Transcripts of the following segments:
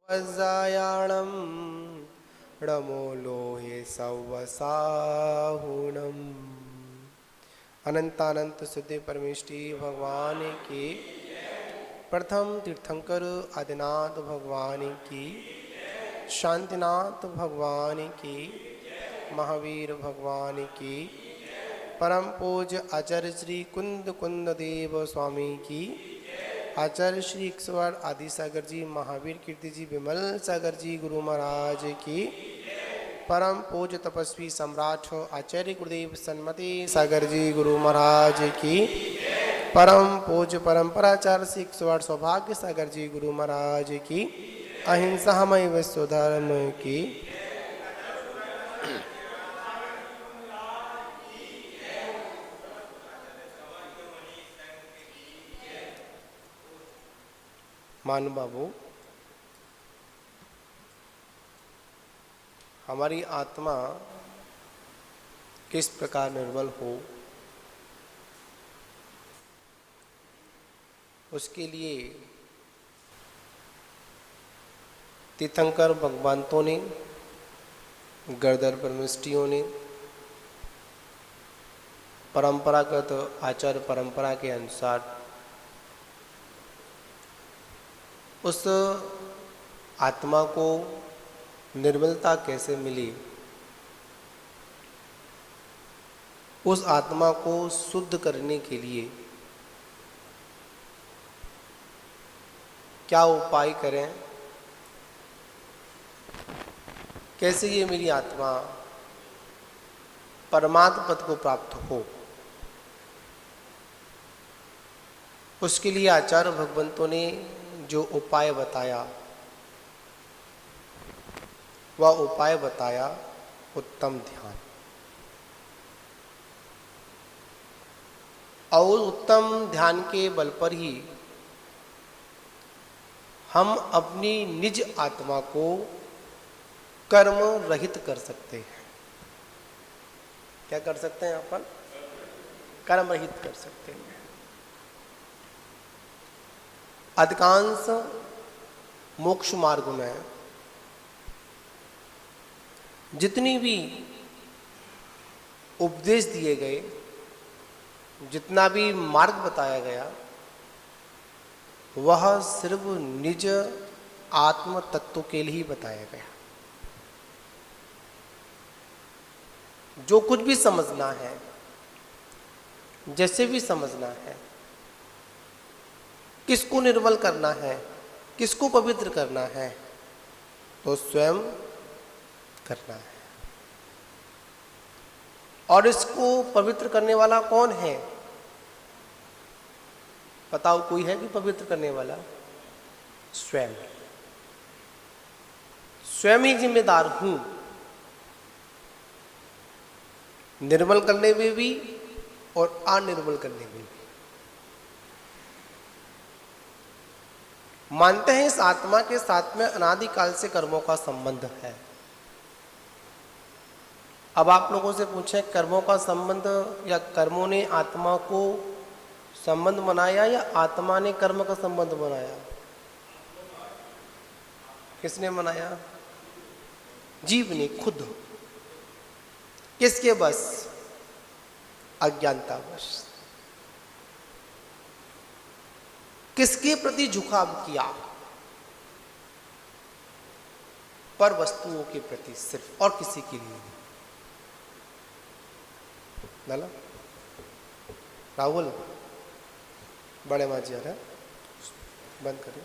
वज्रायाणं णमो लोहे सवसाहुणम्। अनंतानंत सिद्धि परमेष्टि भगवान की, प्रथम तीर्थंकर आदिनाथ भगवान की, शांतिनाथ भगवान की, महावीर भगवान की, परम पूज्य आचार्य श्री कुंद कुंद देव स्वामी की, आचार्य श्री ईश्वर आदि सागर जी, महावीर कीर्ति जी, विमल सागर जी गुरु महाराज की, परम पूज्य तपस्वी सम्राट आचार्य गुरुदेव सन्मति सागर जी गुरु महाराज की, परम पूज्य परंपराचार्य श्री ईश्वर सौभाग्य सागर जी गुरु महाराज की, अहिंसामय विश्व धर्म की, मान बाबू, हमारी आत्मा किस प्रकार निर्मल हो, उसके लिए तीर्थंकर भगवंतों ने, गर्दर परमिष्टियों ने परंपरागत आचार परंपरा के अनुसार उस आत्मा को निर्मलता कैसे मिली, उस आत्मा को शुद्ध करने के लिए क्या उपाय करें, कैसे ये मेरी आत्मा परमात्म पद को प्राप्त हो, उसके लिए आचार्य भगवंतों ने जो उपाय बताया, वह उपाय बताया उत्तम ध्यान। और उत्तम ध्यान के बल पर ही हम अपनी निज आत्मा को कर्म रहित कर सकते हैं। क्या कर सकते हैं अपन? कर्म रहित कर सकते हैं। अधिकांश मोक्ष मार्ग में जितनी भी उपदेश दिए गए, जितना भी मार्ग बताया गया, वह सिर्फ निज आत्म तत्व के लिए ही बताया गया। जो कुछ भी समझना है, जैसे भी समझना है, किसको निर्मल करना है, किसको पवित्र करना है, तो स्वयं करना है। और इसको पवित्र करने वाला कौन है? बताओ, कोई है कि पवित्र करने वाला? स्वयं। स्वयं ही जिम्मेदार हूं, निर्मल करने में भी और अनिर्मल करने में भी। मानते हैं इस आत्मा के साथ में अनादिकाल से कर्मों का संबंध है। अब आप लोगों से पूछें, कर्मों का संबंध या कर्मों ने आत्मा को संबंध बनाया या आत्मा ने कर्म का संबंध बनाया? किसने बनाया? जीव ने खुद। किसके बस? अज्ञानतावश। किसके प्रति झुकाव किया? पर वस्तुओं के प्रति सिर्फ, और किसी के लिए नहीं। डाला राहुल, बड़े माजी आ रहे, बंद करिए।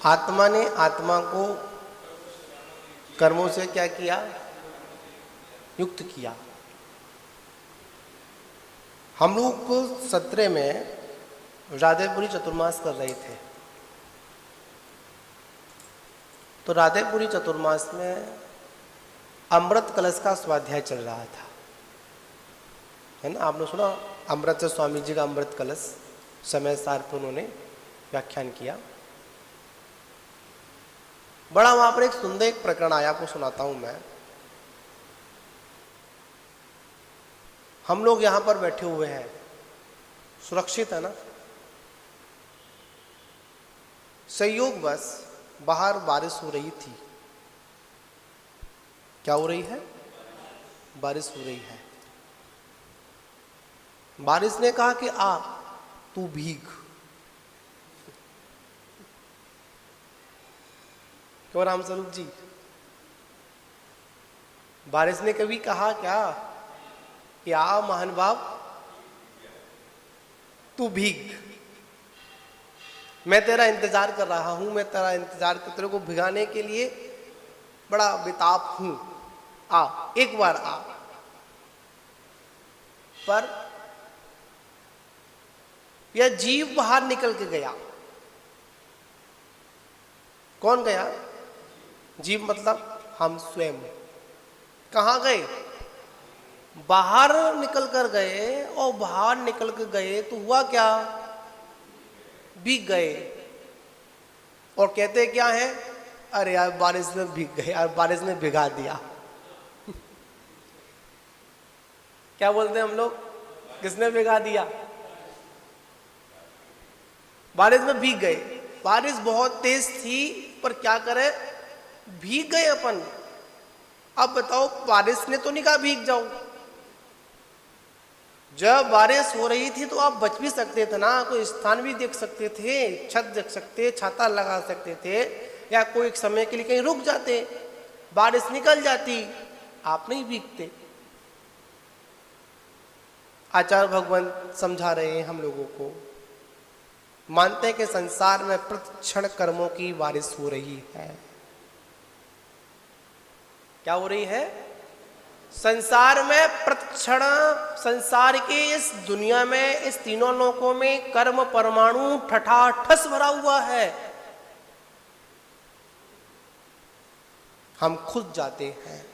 आत्मा ने आत्मा को कर्मों से क्या किया? युक्त किया। हम लोग को सत्र में राधेपुरी चतुर्मास कर रहे थे, तो राधेपुरी चतुर्मास में अमृत कलश का स्वाध्याय चल रहा था, है ना? आपने सुना अमृत स्वामी जी का अमृत कलश, समय सार पर उन्होंने व्याख्यान किया। बड़ा वहां पर एक सुंदर एक प्रकरण आया, आपको सुनाता हूं मैं। हम लोग यहां पर बैठे हुए हैं, सुरक्षित है ना? संयोगवश बाहर बारिश हो रही थी। क्या हो रही है? बारिश हो रही है। बारिश ने कहा कि आ तू भीग। क्यों रामस्वरूप जी? बारिश ने कभी कहा क्या कि आ महानुभाव तू भीग, मैं तेरा इंतजार कर रहा हूं, मैं तेरा इंतजार कर, तेरे को भिगाने के लिए बड़ा बेताब हूं, आ एक बार आ। पर यह जीव बाहर निकल के गया। कौन गया? जीव मतलब हम स्वयं। कहां गए? बाहर निकल कर गए, और बाहर निकल कर गए तो हुआ क्या? भीग गए। और कहते क्या है? अरे यार बारिश में भीग गए, यार बारिश ने भिगा दिया। क्या बोलते हैं हम लोग? किसने भिगा दिया? बारिश में भीग गए। बारिश बहुत तेज थी, पर क्या करे, भीग गए अपन। अब बताओ, बारिश ने तो नहीं कहा भीग जाओ। जब बारिश हो रही थी तो आप बच भी सकते थे ना, कोई स्थान भी देख सकते थे, छत देख सकते, छाता लगा सकते थे, या कोई एक समय के लिए कहीं रुक जाते, बारिश निकल जाती, आप नहीं भीगते। आचार्य भगवान समझा रहे हैं हम लोगों को। मानते हैं कि संसार में प्रतिक्षण कर्मों की बारिश हो रही है। क्या हो रही है? संसार में प्रतिक्षण, संसार के इस दुनिया में, इस तीनों लोकों में कर्म परमाणु ठठाठस भरा हुआ है। हम खुद जाते हैं।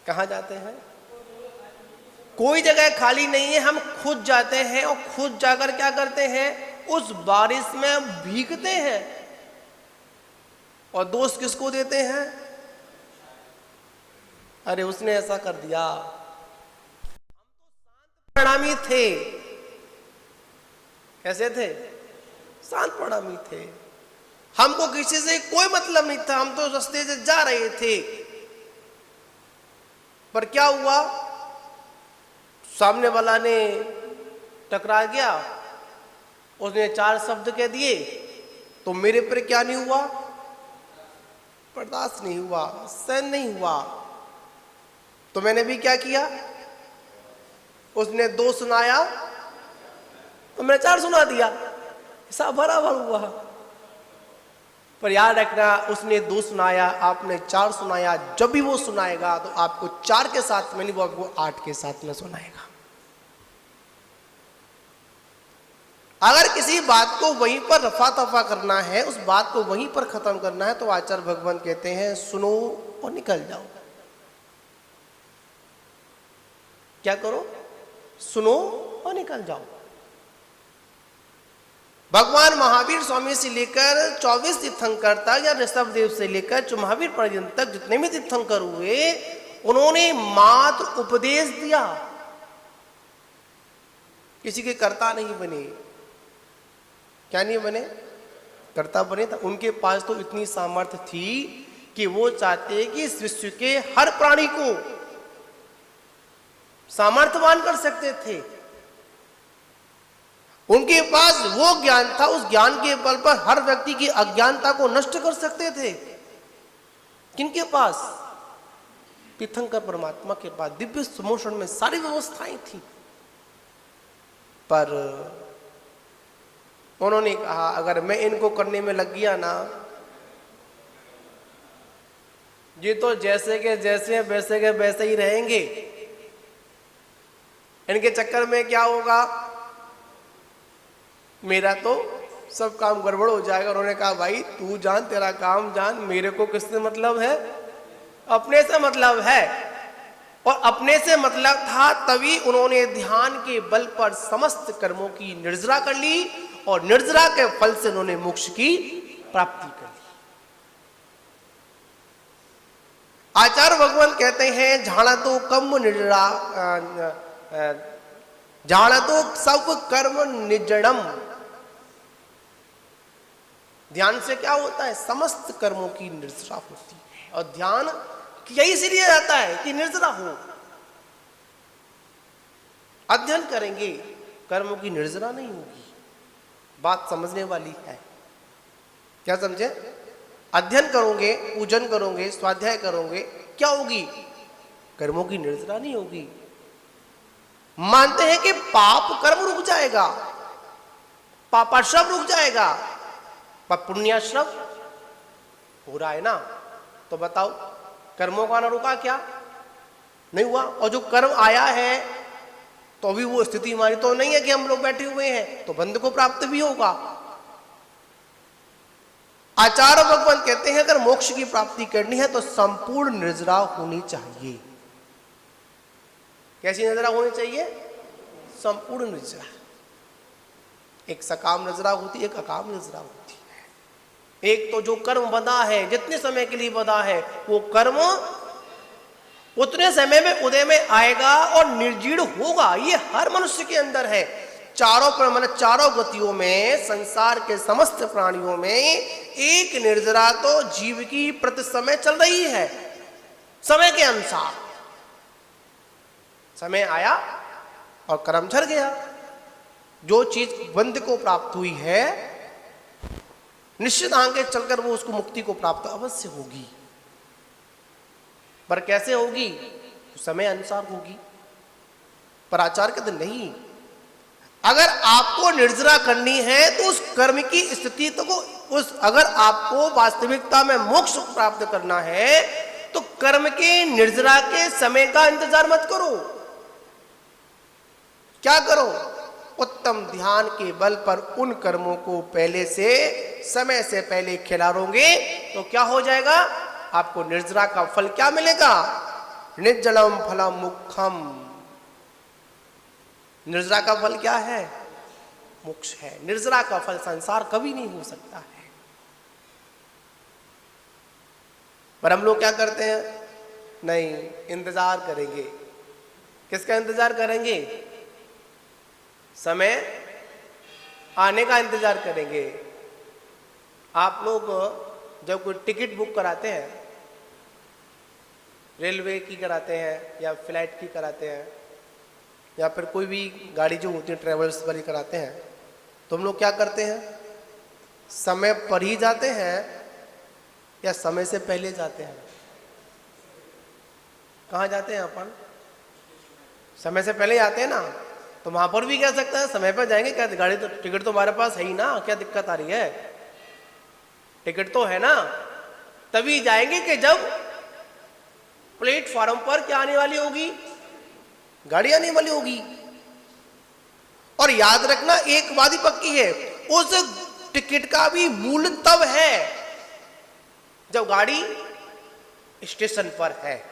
कहां जाते हैं? कोई जगह खाली नहीं है, हम खुद जाते हैं, और खुद जाकर क्या करते हैं? उस बारिश में भीगते हैं। और दोष किसको देते हैं? अरे उसने ऐसा कर दिया। हम तो शांत प्रणामी थे। कैसे थे? शांत प्रणामी थे। हमको किसी से कोई मतलब नहीं था, हम तो रास्ते से जा रहे थे। पर क्या हुआ? सामने वाला ने टकरा गया, उसने 4 शब्द कह दिए, तो मेरे पर क्या नहीं हुआ? बर्दाश्त नहीं हुआ, सहन नहीं हुआ। तो मैंने भी क्या किया? उसने 2 सुनाया तो मैंने 4 सुना दिया, हिसाब बराबर हुआ। पर याद रखना, उसने 2 सुनाया, आपने 4 सुनाया। जब भी वो सुनाएगा तो आपको 4 के साथ में नहीं, वो आपको 8 के साथ में सुनाएगा। अगर किसी बात को वहीं पर रफा तफा करना है, उस बात को वहीं पर खत्म करना है, तो आचार्य भगवान कहते हैं सुनो और निकल जाओ। क्या करो? सुनो और निकल जाओ। भगवान महावीर स्वामी से लेकर 24 तीर्थंकर तक, या ऋषभ देव से लेकर महावीर पर्यंत तक जितने भी तीर्थंकर हुए, उन्होंने मात्र उपदेश दिया, किसी के कर्ता नहीं बने। क्या नहीं बने? कर्ता बने। तो उनके पास तो इतनी सामर्थ्य थी कि वो चाहते कि इस विश्व के हर प्राणी को सामर्थ्यवान कर सकते थे। उनके पास वो ज्ञान था, उस ज्ञान के बल पर हर व्यक्ति की अज्ञानता को नष्ट कर सकते थे। किनके पास? तीर्थंकर परमात्मा के पास दिव्य सुमोषण में सारी व्यवस्थाएं थी। पर उन्होंने कहा अगर मैं इनको करने में लग गया ना, ये तो जैसे के जैसे वैसे के वैसे ही रहेंगे। इनके चक्कर में क्या होगा? मेरा तो सब काम गड़बड़ हो जाएगा। उन्होंने कहा भाई तू जान, तेरा काम जान, मेरे को किससे मतलब है? अपने से मतलब है। और अपने से मतलब था, तभी उन्होंने ध्यान के बल पर समस्त कर्मों की निर्जरा कर ली, और निर्जरा के फल से उन्होंने मोक्ष की प्राप्ति कर ली। आचार्य भगवान कहते हैं झाड़ा तो कम निर्जरा, झाड़ा तो सब कर्म निजड़म। ध्यान से क्या होता है? समस्त कर्मों की निर्जरा होती है। और ध्यान यही इसलिए जाता है कि निर्जरा हो। अध्ययन करेंगे, कर्मों की निर्जरा नहीं होगी। बात समझने वाली है, क्या समझे? अध्ययन करोगे, पूजन करोगे, स्वाध्याय करोगे, क्या होगी? कर्मों की निर्जरा नहीं होगी। मानते हैं कि पाप कर्म रुक जाएगा, पापाश्रम रुक जाएगा, पर पुण्याश्रम हो रहा है ना। तो बताओ, कर्मों का ना रुका क्या? नहीं हुआ। और जो कर्म आया है तो अभी वो स्थिति हमारी तो नहीं है कि हम लोग बैठे हुए हैं, तो बंद को प्राप्त भी होगा। आचार्य भगवान कहते हैं अगर मोक्ष की प्राप्ति करनी है तो संपूर्ण निर्जरा होनी चाहिए। कैसी निर्जरा होनी चाहिए? संपूर्ण निर्जरा। एक सकाम निर्जरा होती है, एक अकाम निर्जरा होती है। एक तो जो कर्म बंधा है, जितने समय के लिए बंधा है, वो कर्म उतने समय में उदय में आएगा और निर्जीर्ण होगा। ये हर मनुष्य के अंदर है। चारों गतियों में, संसार के समस्त प्राणियों में एक निर्जरा तो जीव की प्रति समय चल रही है। समय के अनुसार समय आया और कर्म झड़ गया। जो चीज बंध को प्राप्त हुई है, निश्चित आगे चलकर वो उसको मुक्ति को प्राप्त अवश्य होगी। पर कैसे होगी? समय अनुसार होगी। पर आचार्य कहते नहीं, अगर आपको निर्जरा करनी है तो उस कर्म की स्थिति को अगर आपको वास्तविकता में मोक्ष प्राप्त करना है तो कर्म के निर्जरा के समय का इंतजार मत करो। क्या करो? उत्तम ध्यान के बल पर उन कर्मों को पहले से, समय से पहले खिलारोगे तो क्या हो जाएगा? आपको निर्जरा का फल क्या मिलेगा? निर्जलम फलम मुखम। निर्जरा का फल क्या है? मोक्ष है। निर्जरा का फल संसार कभी नहीं हो सकता है। पर हम लोग क्या करते हैं? नहीं, इंतजार करेंगे। किसका इंतजार करेंगे? समय आने का इंतजार करेंगे। आप लोग जब कोई टिकट बुक कराते हैं, रेलवे की कराते हैं या फ्लाइट की कराते हैं या फिर कोई भी गाड़ी जो होती है ट्रेवल्स वाली कराते हैं, तो हम लोग क्या करते हैं? समय पर ही जाते हैं या समय से पहले जाते हैं? कहाँ जाते हैं अपन? समय से पहले जाते हैं ना। तो वहां पर भी कह सकते हैं समय पर जाएंगे, क्या गाड़ी तो टिकट तो हमारे पास है ही ना, क्या दिक्कत आ रही है? टिकट तो है ना। तभी जाएंगे कि जब प्लेटफॉर्म पर क्या आने वाली होगी? गाड़ी आने वाली होगी। और याद रखना एक बात ही पक्की है, उस टिकट का भी मूल्य तब है जब गाड़ी स्टेशन पर है।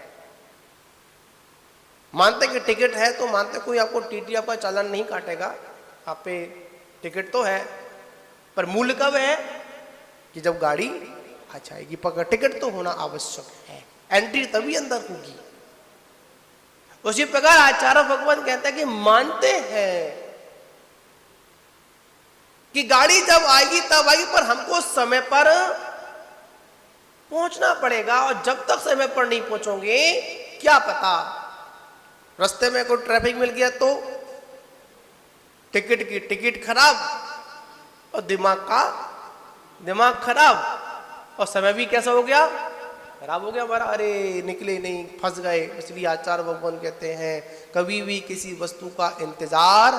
मानते कि टिकट है तो मानते कोई आपको टीटी आपका चालान नहीं काटेगा, आप पे टिकट तो है, पर मूल्य कब है? कि जब गाड़ी आ जाएगी। पक्का टिकट तो होना आवश्यक है, एंट्री तभी अंदर होगी। उसी प्रकार आचार्य भगवान कहते हैं कि मानते हैं कि गाड़ी जब आएगी तब आएगी, पर हमको समय पर पहुंचना पड़ेगा। और जब तक समय पर नहीं पहुंचोगे, क्या पता रास्ते में कोई ट्रैफिक मिल गया तो टिकट की टिकट खराब और दिमाग खराब और समय भी कैसा हो गया? खराब हो गया हमारा। अरे निकले नहीं, फंस गए। इसलिए आचार्य भगवान कहते हैं कभी भी किसी वस्तु का इंतजार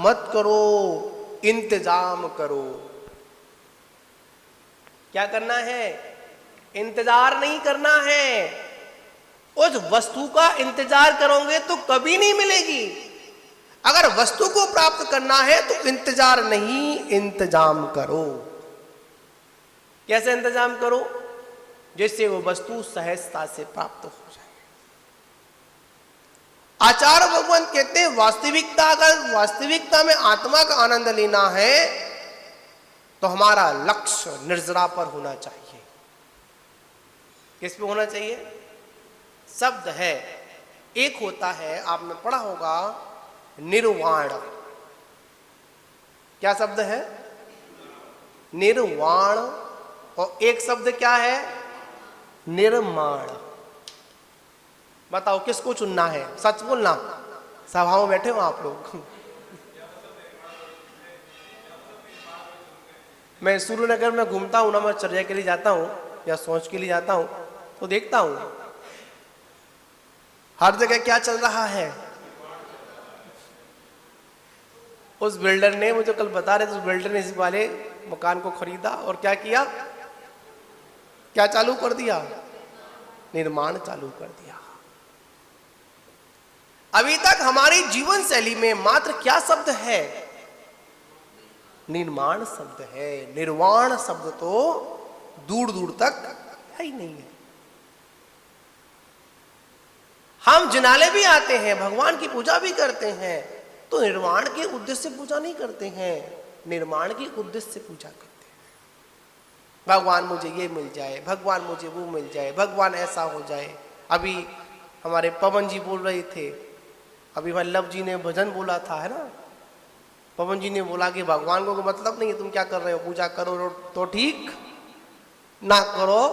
मत करो, इंतजाम करो। क्या करना है? इंतजार नहीं करना है। उस वस्तु का इंतजार करोगे तो कभी नहीं मिलेगी। अगर वस्तु को प्राप्त करना है तो इंतजार नहीं, इंतजाम करो। कैसे इंतजाम करो? जिससे वो वस्तु सहजता से प्राप्त हो जाए। आचार्य भगवान कहते हैं अगर वास्तविकता में आत्मा का आनंद लेना है तो हमारा लक्ष्य निर्जरा पर होना चाहिए। किस पे होना चाहिए? शब्द है, एक होता है, आपने पढ़ा होगा, निर्वाण। क्या शब्द है? निर्वाण, और एक शब्द क्या है? निर्माण। बताओ किसको चुनना है? सच बोलना, सभा में बैठे हो आप लोग। मैं सूर्यनगर में घूमता हूं ना, मैं चर्या के लिए जाता हूं या सोच के लिए जाता हूं, तो देखता हूं हर जगह क्या चल रहा है। उस बिल्डर ने, मुझे कल बता रहे थे, उस बिल्डर ने इस वाले मकान को खरीदा और क्या किया? क्या चालू कर दिया? निर्माण चालू कर दिया। अभी तक हमारी जीवन शैली में मात्र क्या शब्द है? निर्माण शब्द है। निर्वाण शब्द तो दूर दूर तक है ही नहीं है। हम जिनाले भी आते हैं, भगवान की पूजा भी करते हैं, तो निर्वाण के उद्देश्य से पूजा नहीं करते हैं, निर्माण के उद्देश्य से पूजा करते हैं। भगवान मुझे ये मिल जाए, भगवान मुझे वो मिल जाए, भगवान ऐसा हो जाए। अभी हमारे पवन जी बोल रहे थे, अभी वल्लभ जी ने भजन बोला था, है ना? पवन जी ने बोला कि भगवान को मतलब नहीं है, तुम क्या कर रहे हो, पूजा करो तो ठीक, ना करो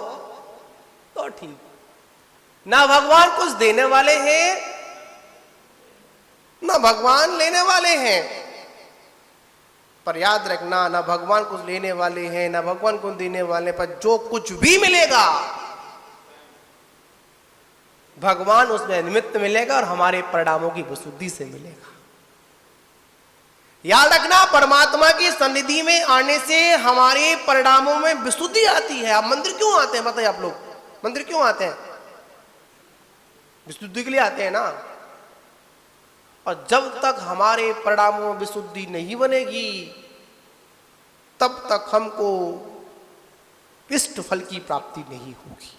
तो ठीक। ना भगवान कुछ देने वाले हैं, ना भगवान लेने वाले हैं। पर याद रखना, ना भगवान कुछ लेने वाले हैं, ना भगवान कुछ देने वाले, पर जो कुछ भी मिलेगा भगवान उसमें निमित्त मिलेगा और हमारे परिणामों की विशुद्धि से मिलेगा। याद रखना, परमात्मा की सन्निधि में आने से हमारे परिणामों में विशुद्धि आती है। आप मंदिर क्यों आते हैं? बताइए आप लोग, मंदिर क्यों आते हैं? विशुद्धि के लिए आते हैं ना। और जब तक हमारे परिणामों में विशुद्धि नहीं बनेगी, तब तक हमको इष्ट फल की प्राप्ति नहीं होगी।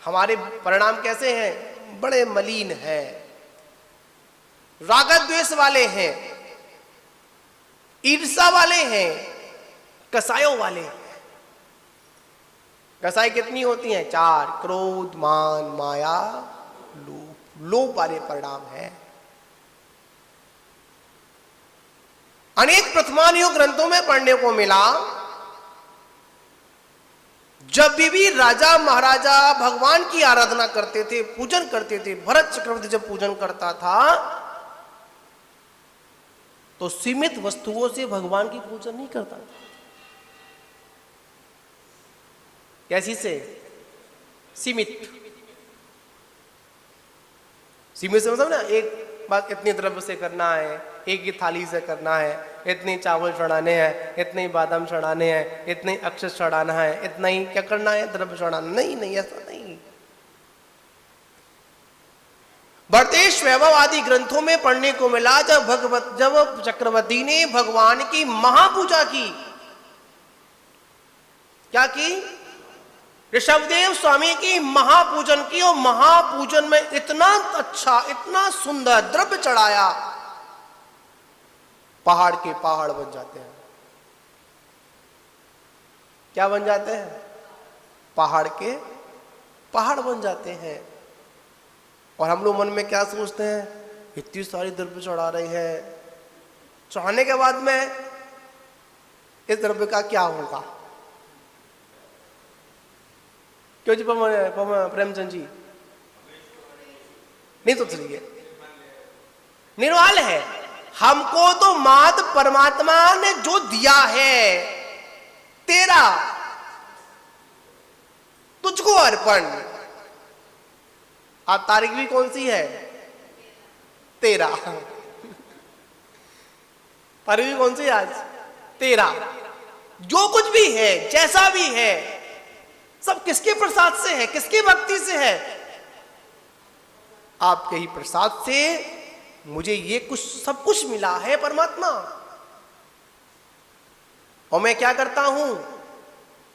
हमारे परिणाम कैसे हैं? बड़े मलिन हैं, राग द्वेष वाले हैं, ईर्षा वाले हैं, कसायों वाले हैं। कसाई कितनी होती हैं? 4, क्रोध, मान, माया, लोभ। लोभ वाले परिणाम है। अनेक प्रथमानियों ग्रंथों में पढ़ने को मिला, जब भी राजा महाराजा भगवान की आराधना करते थे, पूजन करते थे, भरत चक्रवर्ती जब पूजन करता था तो सीमित वस्तुओं से भगवान की पूजन नहीं करता था। कैसी से? सीमित। सीमित से मतलब ना, एक बात इतनी द्रव्य से करना है, एक ही थाली से करना है, इतने चावल चढ़ाने हैं, इतने ही बादाम चढ़ाने हैं, इतने अक्षत चढ़ाना है, इतना ही क्या करना है? द्रव्य चढ़ाना। नहीं नहीं, ऐसा नहीं। भरतेश वैभव आदि ग्रंथों में पढ़ने को मिला, जब चक्रवर्ती ने भगवान की महापूजा की, क्या की? ऋषभदेव स्वामी की महापूजन की, और महापूजन में इतना अच्छा, इतना सुंदर द्रव्य चढ़ाया, पहाड़ के पहाड़ बन जाते हैं। क्या बन जाते हैं? पहाड़ के पहाड़ बन जाते हैं। और हम लोग मन में क्या सोचते हैं? इतनी सारी द्रव्य चढ़ा रहे हैं, चढ़ाने के बाद में इस द्रव्य का क्या होगा? क्यों जी प्रेमचंद जी? नहीं तो चलिए, निर्वाल है। हमको तो मात परमात्मा ने जो दिया है, तेरा तुझको अर्पण। आज तारीख भी कौन सी है? 13। तारीख भी कौन सी है आज? 13। जो कुछ भी है, जैसा भी है, सब किसके प्रसाद से है? किसकी भक्ति से है? आपके ही प्रसाद से मुझे ये कुछ, सब कुछ मिला है परमात्मा। और मैं क्या करता हूं?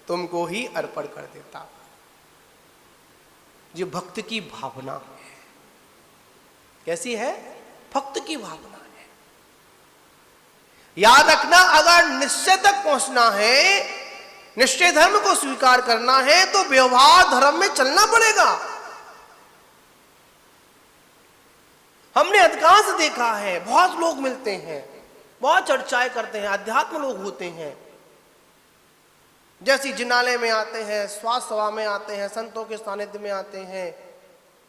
तुमको ही अर्पण कर देता हूं। ये भक्त की भावना है। कैसी है? भक्त की भावना है। याद रखना, अगर निश्चय तक पहुंचना है, निश्चय धर्म को स्वीकार करना है, तो व्यवहार धर्म में चलना पड़ेगा। हमने अधिकांश देखा है, बहुत लोग मिलते हैं, बहुत चर्चाएं करते हैं, अध्यात्म लोग होते हैं। जैसे जिनालय में आते हैं, स्वास्थ्य सभा में आते हैं, संतों के सानिध्य में आते हैं,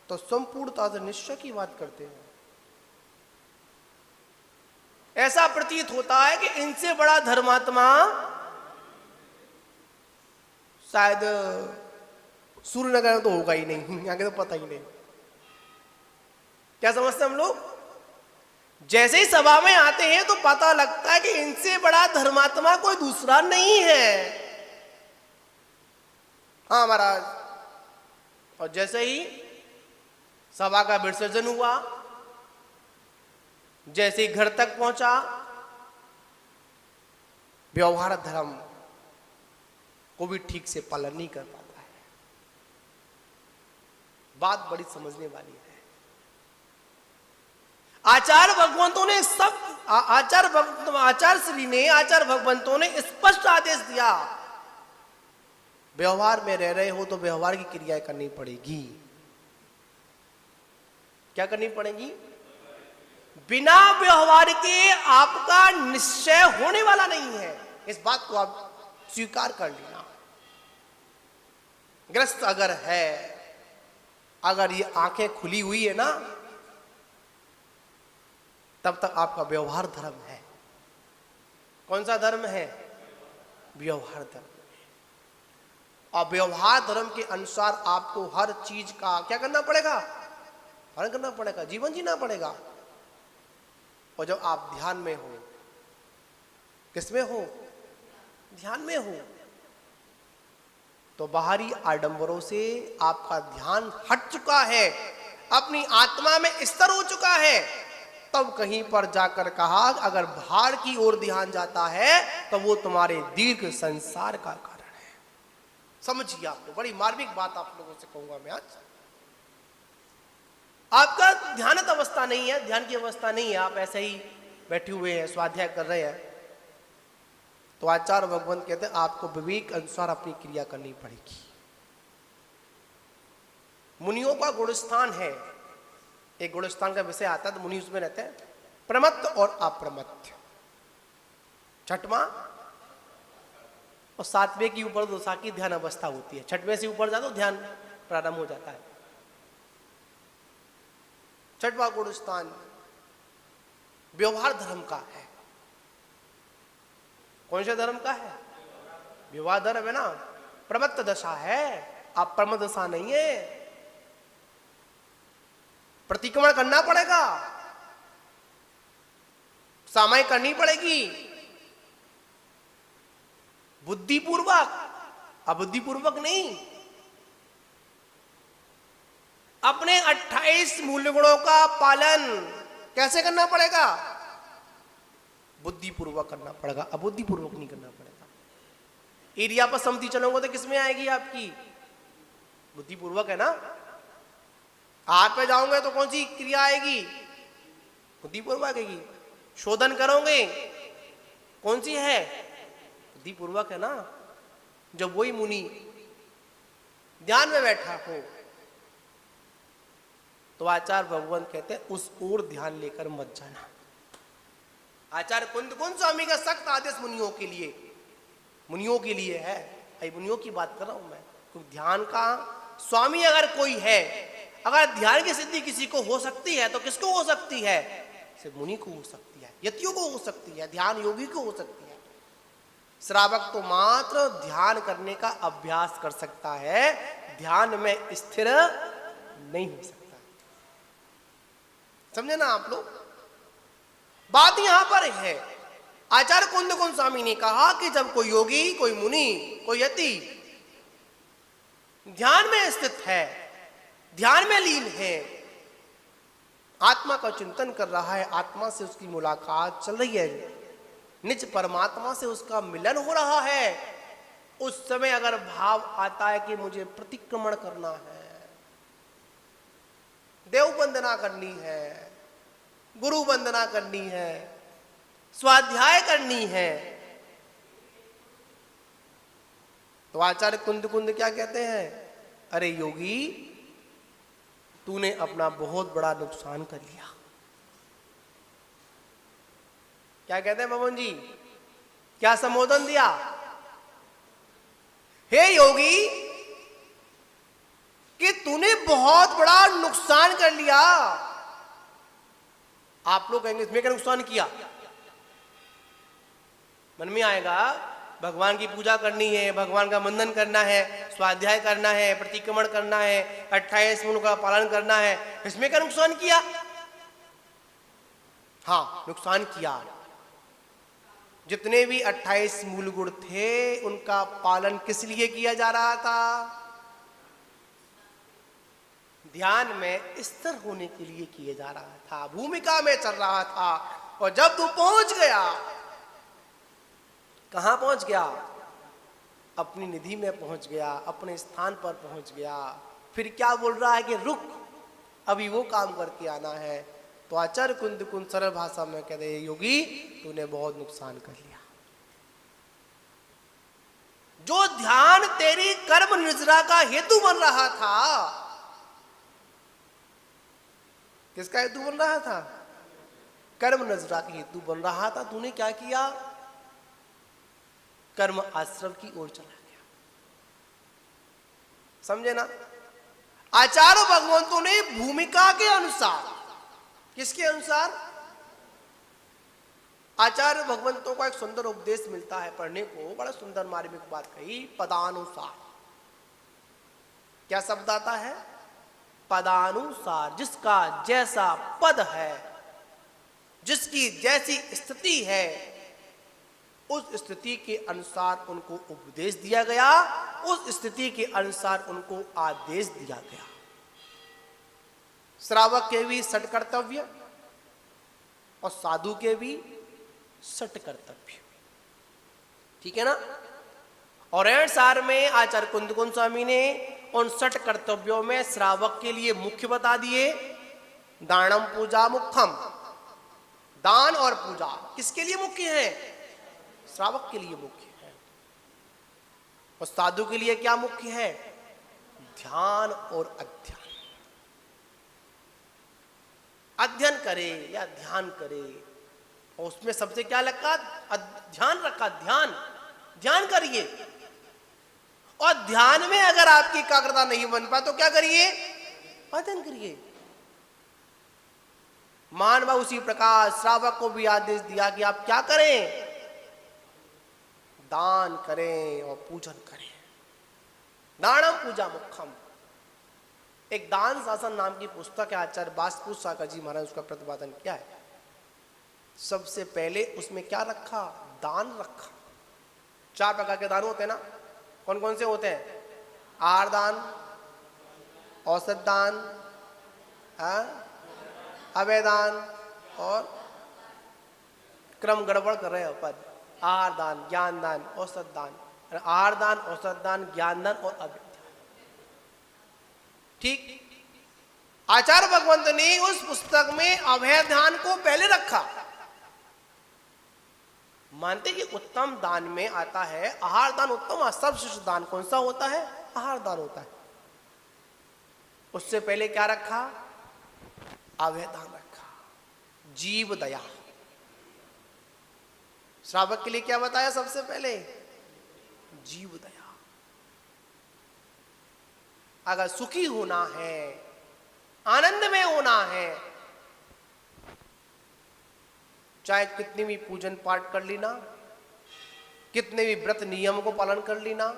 तो संपूर्णता से निश्चय की बात करते हैं। ऐसा प्रतीत होता है कि इनसे बड़ा धर्मात्मा शायद सूर्यनगर में तो होगा ही नहीं, यहाँ के तो पता ही नहीं। क्या समझते हैं हम लोग? जैसे ही सभा में आते हैं तो पता लगता है कि इनसे बड़ा धर्मात्मा कोई दूसरा नहीं है। हाँ महाराज। और जैसे ही सभा का विसर्जन हुआ, जैसे ही घर तक पहुंचा, व्यवहार धर्म को भी ठीक से पालन नहीं कर पाता है। बात बड़ी समझने वाली है। आचार्य भगवंतों ने सब आचार्य श्री ने, आचार्य भगवंतों ने स्पष्ट आदेश दिया, व्यवहार में रह रहे हो तो व्यवहार की क्रियाएं करनी पड़ेगी। क्या करनी पड़ेगी? बिना व्यवहार के आपका निश्चय होने वाला नहीं है। इस बात को आप स्वीकार कर लेना। ग्रस्त अगर है, अगर ये आंखें खुली हुई है ना, तब तक आपका व्यवहार धर्म है। कौन सा धर्म है? व्यवहार धर्म। और व्यवहार धर्म के अनुसार आपको हर चीज का क्या करना पड़ेगा? पालन करना पड़ेगा, जीवन जीना पड़ेगा। और जब आप ध्यान में हो, किसमें हो? ध्यान में हो, तो बाहरी आडंबरों से आपका ध्यान हट चुका है, अपनी आत्मा में स्थिर हो चुका है। तब कहीं पर जाकर कहा, अगर बाहर की ओर ध्यान जाता है तो वो तुम्हारे दीर्घ संसार का कारण है। समझिए, आपको बड़ी मार्मिक बात आप लोगों से कहूंगा मैं आज। आपका ध्यानत अवस्था नहीं है, ध्यान की अवस्था नहीं है, आप ऐसे ही बैठे हुए हैं, स्वाध्याय कर रहे हैं, तो आचार्य भगवंत कहते हैं आपको विवेक अनुसार अपनी क्रिया करनी पड़ेगी। मुनियों का गुणस्थान है, एक गुणस्थान का विषय आता है तो मुनि उसमें रहते हैं, प्रमत्त और अप्रमत्त। छठवां और सातवें की ऊपर दशा की ध्यान अवस्था होती है। छठवें से ऊपर जाओ तो ध्यान प्रारंभ हो जाता है। छठवां गुणस्थान व्यवहार धर्म का है। कौन से धर्म का है? व्यवहार धर्म है ना। प्रमत्त दशा है, अप्रमत्त दशा नहीं है। प्रतिक्रमण करना पड़ेगा, सामाई करनी पड़ेगी, बुद्धिपूर्वक, अबुद्धिपूर्वक नहीं। अपने 28 मूल्य गुणों का पालन कैसे करना पड़ेगा? बुद्धिपूर्वक करना पड़ेगा, अबुद्धिपूर्वक नहीं करना पड़ेगा। एरिया पर सम्मति चलोगे तो किसमें आएगी आपकी? बुद्धिपूर्वक है ना। हाथ पे जाओगे तो कौन सी क्रिया आएगी? बुद्धिपूर्वक आएगी। शोधन करोगे कौन सी है? बुद्धिपूर्वक है ना। जब वही मुनि ध्यान में बैठा हो तो आचार्य भगवान कहते हैं उस ओर ध्यान लेकर मत जाना। आचार्य कुंद स्वामी का सख्त आदेश मुनियों के लिए है। मुनियों की बात कर रहा हूं मैं। क्योंकि ध्यान का स्वामी अगर कोई है, अगर ध्यान की सिद्धि किसी को हो सकती है तो किसको हो सकती है? सिर्फ मुनि को हो सकती है, यतियों को हो सकती है, ध्यान योगी को हो सकती है। श्रावक तो मात्र ध्यान करने का अभ्यास कर सकता है, ध्यान में स्थिर नहीं हो सकता। समझे ना आप लोग? बात यहां पर है। आचार्य कुंद स्वामी ने कहा कि जब कोई योगी, कोई मुनि, कोई यति ध्यान में स्थित है, ध्यान में लीन है, आत्मा का चिंतन कर रहा है, आत्मा से उसकी मुलाकात चल रही है, निज परमात्मा से उसका मिलन हो रहा है, उस समय अगर भाव आता है कि मुझे प्रतिक्रमण करना है, देव वंदना करनी है, गुरु वंदना करनी है, स्वाध्याय करनी है, तो आचार्य कुंद क्या कहते हैं? अरे योगी, तूने अपना बहुत बड़ा नुकसान कर लिया। क्या कहते हैं बबन जी, क्या संबोधन दिया? हे योगी, कि तूने बहुत बड़ा नुकसान कर लिया। आप लोग कहेंगे इसमें क्या नुकसान किया? मन में आएगा भगवान की पूजा करनी है, भगवान का वंदन करना है, स्वाध्याय करना है, प्रतिक्रमण करना है, 28 मूल का पालन करना है, इसमें क्या नुकसान किया? हाँ, नुकसान किया। जितने भी 28 मूल गुण थे उनका पालन किस लिए किया जा रहा था? ध्यान में स्थिर होने के लिए किए जा रहा था, भूमिका में चल रहा था। और जब तू पहुंच गया, कहां पहुंच गया? अपनी निधि में पहुंच गया, अपने स्थान पर पहुंच गया। फिर क्या बोल रहा है कि रुक, अभी वो काम करके आना है। तो आचार्य कुंद सरल भाषा में कहते हैं, योगी तूने बहुत नुकसान कर लिया। जो ध्यान तेरी कर्म निजरा का हेतु बन रहा था, किसका हेतु बन रहा था? कर्म नजरा का हेतु बन रहा था। तूने क्या किया? कर्म आश्रम की ओर चला गया। समझे ना? आचार्य भगवंतों ने भूमिका के अनुसार, किसके अनुसार? आचार्य भगवंतों का एक सुंदर उपदेश मिलता है पढ़ने को, बड़ा सुंदर मार्मिक बात कही, पदानुसार। क्या शब्द आता है? पदानुसार। जिसका जैसा पद है, जिसकी जैसी स्थिति है, उस स्थिति के अनुसार उनको उपदेश दिया गया, उस स्थिति के अनुसार उनको आदेश दिया गया। श्रावक के भी सट कर्तव्य और साधु के भी सट कर्तव्य, ठीक है ना? और सार में आचार्य कुंद स्वामी ने उन सट कर्तव्यों में श्रावक के लिए मुख्य बता दिए। दानम पूजा मुख्यम, दान और पूजा किसके लिए मुख्य है? श्रावक के लिए मुख्य है। और साधु के लिए क्या मुख्य है? ध्यान और अध्ययन। अध्ययन करे या ध्यान करे, और उसमें सबसे क्या लगा? ध्यान रखा। ध्यान, ध्यान करिए। और ध्यान में अगर आपकी एकाग्रता नहीं बन पाए तो क्या करिए? अध्ययन करिए। मानवा उसी प्रकार श्रावक को भी आदेश दिया कि आप क्या करें? दान करें और पूजन करें। दानम पूजा मुख्यम। एक दान शासन नाम की पुस्तक है, आचार्य वासुदेव सागर जी महाराज उसका प्रतिपादन किया है। सबसे पहले उसमें क्या रखा? दान रखा। 4 प्रकार के दान होते हैं ना? कौन कौन से होते हैं? आहार दान, औषध दान, अभय दान, और क्रम गड़बड़ कर रहे हो पद। आहार दान, ज्ञान दान, औषध दान, आहार दान, औषध दान, ज्ञान दान और अभय दान। ठीक। आचार्य भगवंत ने उस पुस्तक में अभय दान को पहले रखा। मानते कि उत्तम दान में आता है आहार दान। उत्तम सर्वश्रेष्ठ दान कौन सा होता है? आहार दान होता है। उससे पहले क्या रखा? अभय दान रखा। जीव दया। श्रावक के लिए क्या बताया सबसे पहले? जीव दया। अगर सुखी होना है, आनंद में होना है, चाहे कितनी भी पूजन पाठ कर लेना, कितने भी व्रत नियम को पालन कर लेना,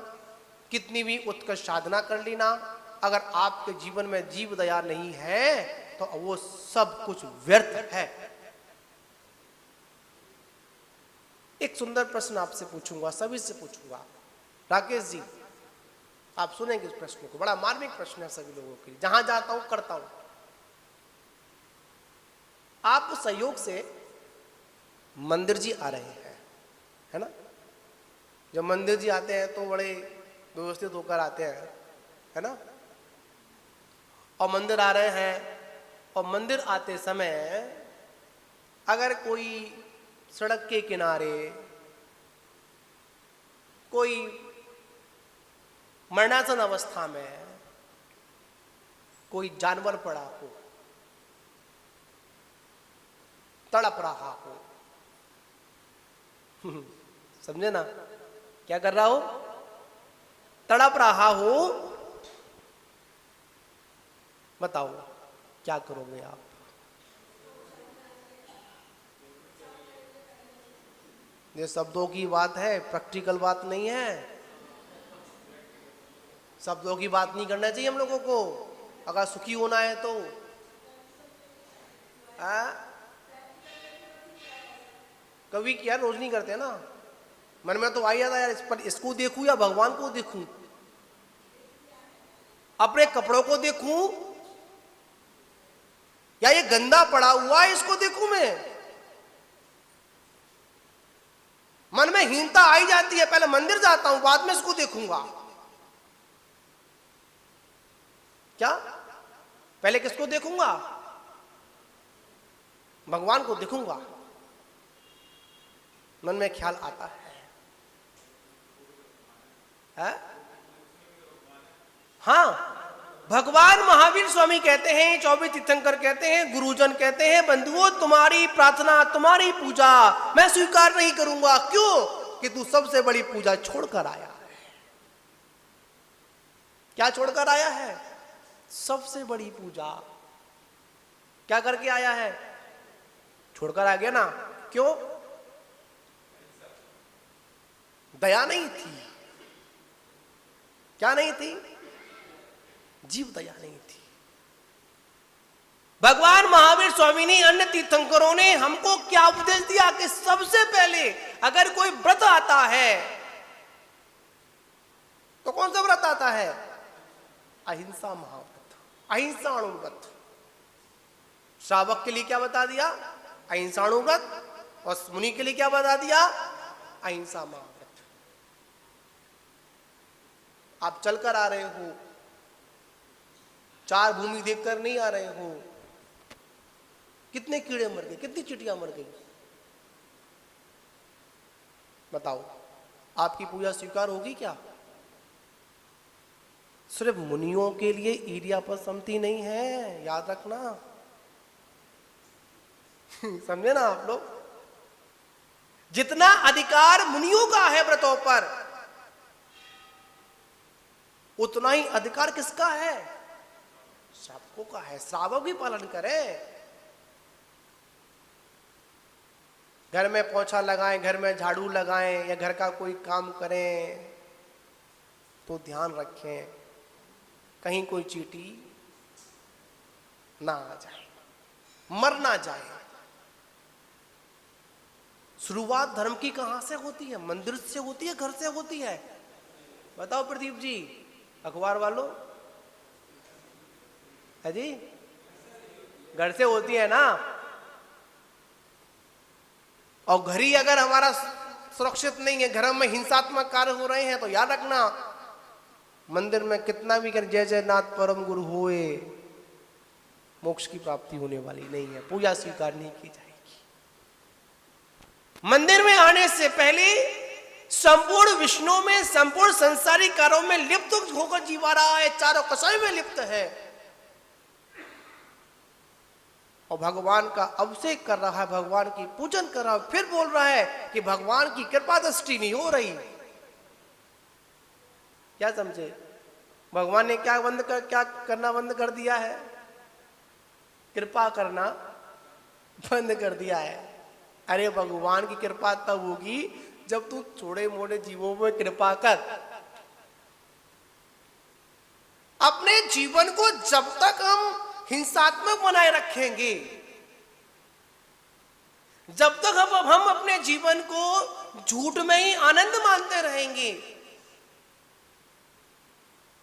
कितनी भी उत्कृष्ट साधना कर लेना, अगर आपके जीवन में जीव दया नहीं है तो वो सब कुछ व्यर्थ है। एक सुंदर प्रश्न आपसे पूछूंगा, सभी से पूछूंगा। राकेश जी, आप सुनेंगे इस प्रश्न को, बड़ा मार्मिक प्रश्न है सभी लोगों के लिए। जहां जाता हूं करता हूं। आप सहयोग से मंदिर जी आ रहे हैं, है ना? जब मंदिर जी आते हैं तो बड़े व्यवस्थित होकर आते हैं, है ना? और मंदिर आ रहे हैं, और मंदिर आते समय अगर कोई सड़क के किनारे कोई मरणासन अवस्था में कोई जानवर पड़ा हो, तड़प रहा हो, समझे ना, क्या कर रहा हो, तड़प रहा हो। बताओ क्या करोगे आप? ये शब्दों की बात है, प्रैक्टिकल बात नहीं है। शब्दों की बात नहीं करना चाहिए हम लोगों को अगर सुखी होना है तो। कभी क्या, रोज नहीं करते ना। मन में तो आई जाता यार, इस पर इसको देखूं या भगवान को देखूं, अपने कपड़ों को देखूं या ये गंदा पड़ा हुआ है इसको देखूं मैं। मन में हीनता आई जाती है, पहले मंदिर जाता हूं बाद में इसको देखूंगा। क्या, पहले किसको देखूंगा? भगवान को देखूंगा। मन में ख्याल आता है? हाँ, भगवान महावीर स्वामी कहते हैं, 24 तीर्थंकर कहते हैं, गुरुजन कहते हैं, बंधुओं तुम्हारी प्रार्थना तुम्हारी पूजा मैं स्वीकार नहीं करूंगा। क्यों? कि तू सबसे बड़ी पूजा छोड़कर आया है। क्या छोड़कर आया है? सबसे बड़ी पूजा। क्या करके आया है? छोड़कर आ गया ना। क्यों? दया नहीं थी। क्या नहीं थी? जीव दया नहीं थी। भगवान महावीर स्वामी ने, अन्य तीर्थंकरों ने हमको क्या उपदेश दिया कि सबसे पहले अगर कोई व्रत आता है तो कौन सा व्रत आता है? अहिंसा महाव्रत, अहिंसाणुव्रत। श्रावक के लिए क्या बता दिया? अहिंसाणुव्रत। और मुनि के लिए क्या बता दिया? अहिंसा महाव्रत। आप चलकर आ रहे हो, चार भूमि देखकर नहीं आ रहे हो, कितने कीड़े मर गए, कितनी चिड़िया मर गई। बताओ, आपकी पूजा स्वीकार होगी क्या? सिर्फ मुनियों के लिए ईर्या पर सम्मति नहीं है, याद रखना। समझे ना आप लोग? जितना अधिकार मुनियों का है व्रतों पर, उतना ही अधिकार किसका है? श्रावकों का है। श्रावक भी पालन करें। घर में पोछा लगाएं, घर में झाड़ू लगाएं या घर का कोई काम करें तो ध्यान रखें कहीं कोई चींटी ना आ जाए, मर ना जाए। शुरुआत धर्म की कहां से होती है? मंदिर से होती है, घर से होती है? बताओ प्रदीप जी, अखबार वालों, है जी? घर से होती है ना। और घर ही अगर हमारा सुरक्षित नहीं है, घर में हिंसात्मक कार्य हो रहे हैं, तो याद रखना मंदिर में कितना भी कर जय जयनाथ परम गुरु होए, मोक्ष की प्राप्ति होने वाली नहीं है, पूजा स्वीकार नहीं की जाएगी। मंदिर में आने से पहले संपूर्ण विष्णु में, संपूर्ण संसारिक कार्यों में लिप्त होकर जीवा रहा है, चारों कसाई में लिप्त है और भगवान का अभिषेक कर रहा है, भगवान की पूजन कर रहा है। फिर बोल रहा है कि भगवान की कृपा दृष्टि नहीं हो रही। क्या समझे? भगवान ने क्या करना बंद कर दिया है? कृपा करना बंद कर दिया है। अरे भगवान की कृपा तब होगी जब तू छोटे मोटे जीवों में कृपा कर। अपने जीवन को जब तक हम हिंसात्मक बनाए रखेंगे, जब तक हम अपने जीवन को झूठ में ही आनंद मानते रहेंगे,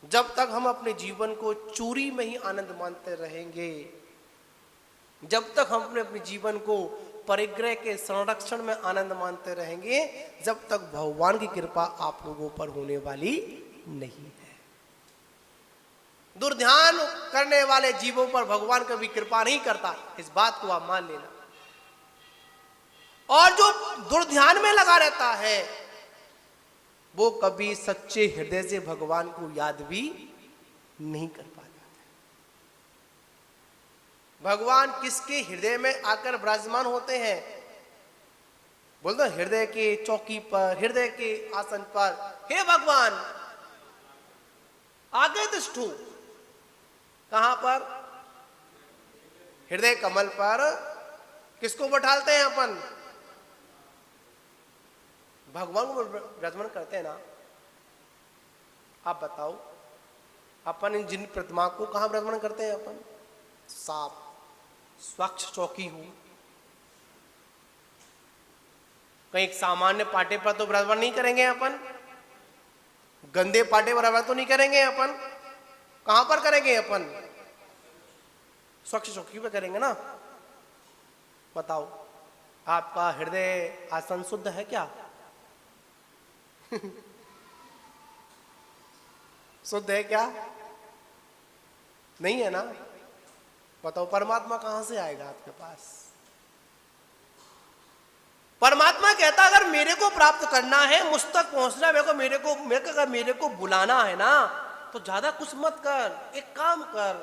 जब तक हम अपने जीवन को चोरी में ही आनंद मानते रहेंगे, जब तक हम अपने जीवन को परिग्रह के संरक्षण में आनंद मानते रहेंगे, जब तक भगवान की कृपा आप लोगों पर होने वाली नहीं है। दुर्ध्यान करने वाले जीवों पर भगवान कभी कृपा नहीं करता, इस बात को आप मान लेना। और जो दुर्ध्यान में लगा रहता है वो कभी सच्चे हृदय से भगवान को याद भी नहीं कर पाता। भगवान किसके हृदय में आकर विराजमान होते हैं? बोलते हृदय के चौकी पर, हृदय के आसन पर हे भगवान आगे तिष्ठु। कहां पर? हृदय कमल पर। किसको बैठालते हैं अपन? भगवान को विराजमान करते हैं ना। आप बताओ, अपन जिन प्रतिमा को कहां विराजमान करते हैं अपन? साफ स्वच्छ चौकी हो, कहीं सामान्य पाटे पर तो विराजमान नहीं करेंगे अपन, गंदे पाटे पर विराजमान तो नहीं करेंगे अपन। कहां पर करेंगे अपन? स्वच्छ चौकी पर करेंगे ना। बताओ, आपका हृदय आसन शुद्ध है क्या? शुद्ध है क्या? नहीं है ना। बताओ, परमात्मा कहां से आएगा आपके पास? परमात्मा कहता अगर मेरे को प्राप्त करना है, मुझ तक पहुंचना है, अगर मेरे को बुलाना है ना, तो ज्यादा कुछ मत कर, एक काम कर,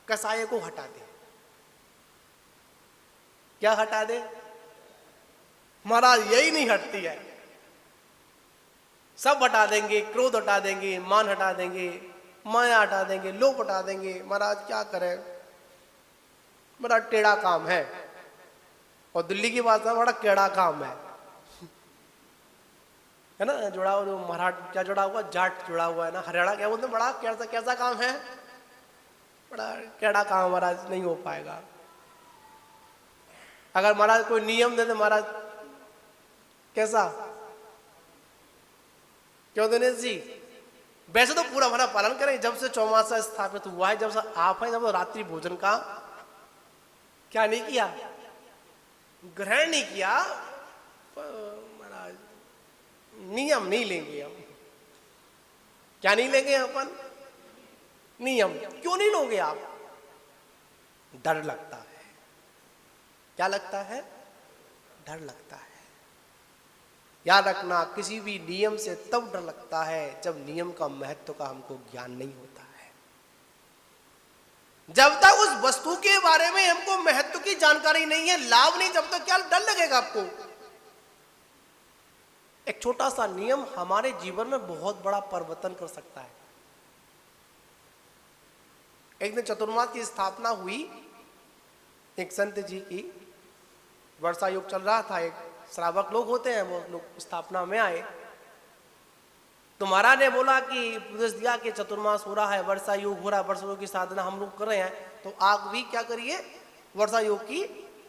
कसाये को हटा दे। क्या हटा दे? महाराज यही नहीं हटती है। सब हटा देंगे, क्रोध हटा देंगे, मान हटा देंगे, माया हटा देंगे, लोभ हटा देंगे। महाराज क्या करें, बड़ा टेढ़ा काम है। और दिल्ली की भाषा में बड़ा टेढ़ा काम है ना। जुड़ा हुआ जो मराठ क्या जुड़ा हुआ, जाट जुड़ा हुआ है ना, हरियाणा क्या बोलते हैं, बड़ा कैसा कैसा काम है, बड़ा टेढ़ा काम महाराज, नहीं हो पाएगा। अगर महाराज कोई नियम दे दे महाराज, कैसा? क्यों दिनेश जी? वैसे तो पूरा हमारा पालन करें। जब से चौमासा स्थापित हुआ है, जब से आप है, जब रात्रि भोजन का क्या नहीं किया, ग्रहण नहीं किया। महाराज नियम नहीं लेंगे हम। क्या नहीं लेंगे अपन? नियम। क्यों नहीं लोगे आप? डर लगता है। क्या लगता है? डर लगता है। याद रखना, किसी भी नियम से तब डर लगता है जब नियम का महत्व का हमको ज्ञान नहीं होता है। जब तक उस वस्तु के बारे में हमको महत्व की जानकारी नहीं है, लाभ नहीं, जब तक क्या डर लगेगा आपको? एक छोटा सा नियम हमारे जीवन में बहुत बड़ा परिवर्तन कर सकता है। एक दिन चतुर्मास की स्थापना हुई, एक संत जी की वर्षा योग चल रहा था, एक श्रावक लोग होते हैं, वो लोग स्थापना में आए। तो महाराज ने बोला कि उपदेश दिया कि चतुर्मास हो रहा है, वर्षा योग हो रहा है, वर्षा योग की साधना हम लोग कर रहे हैं, तो आप भी क्या करिए, वर्षा योग की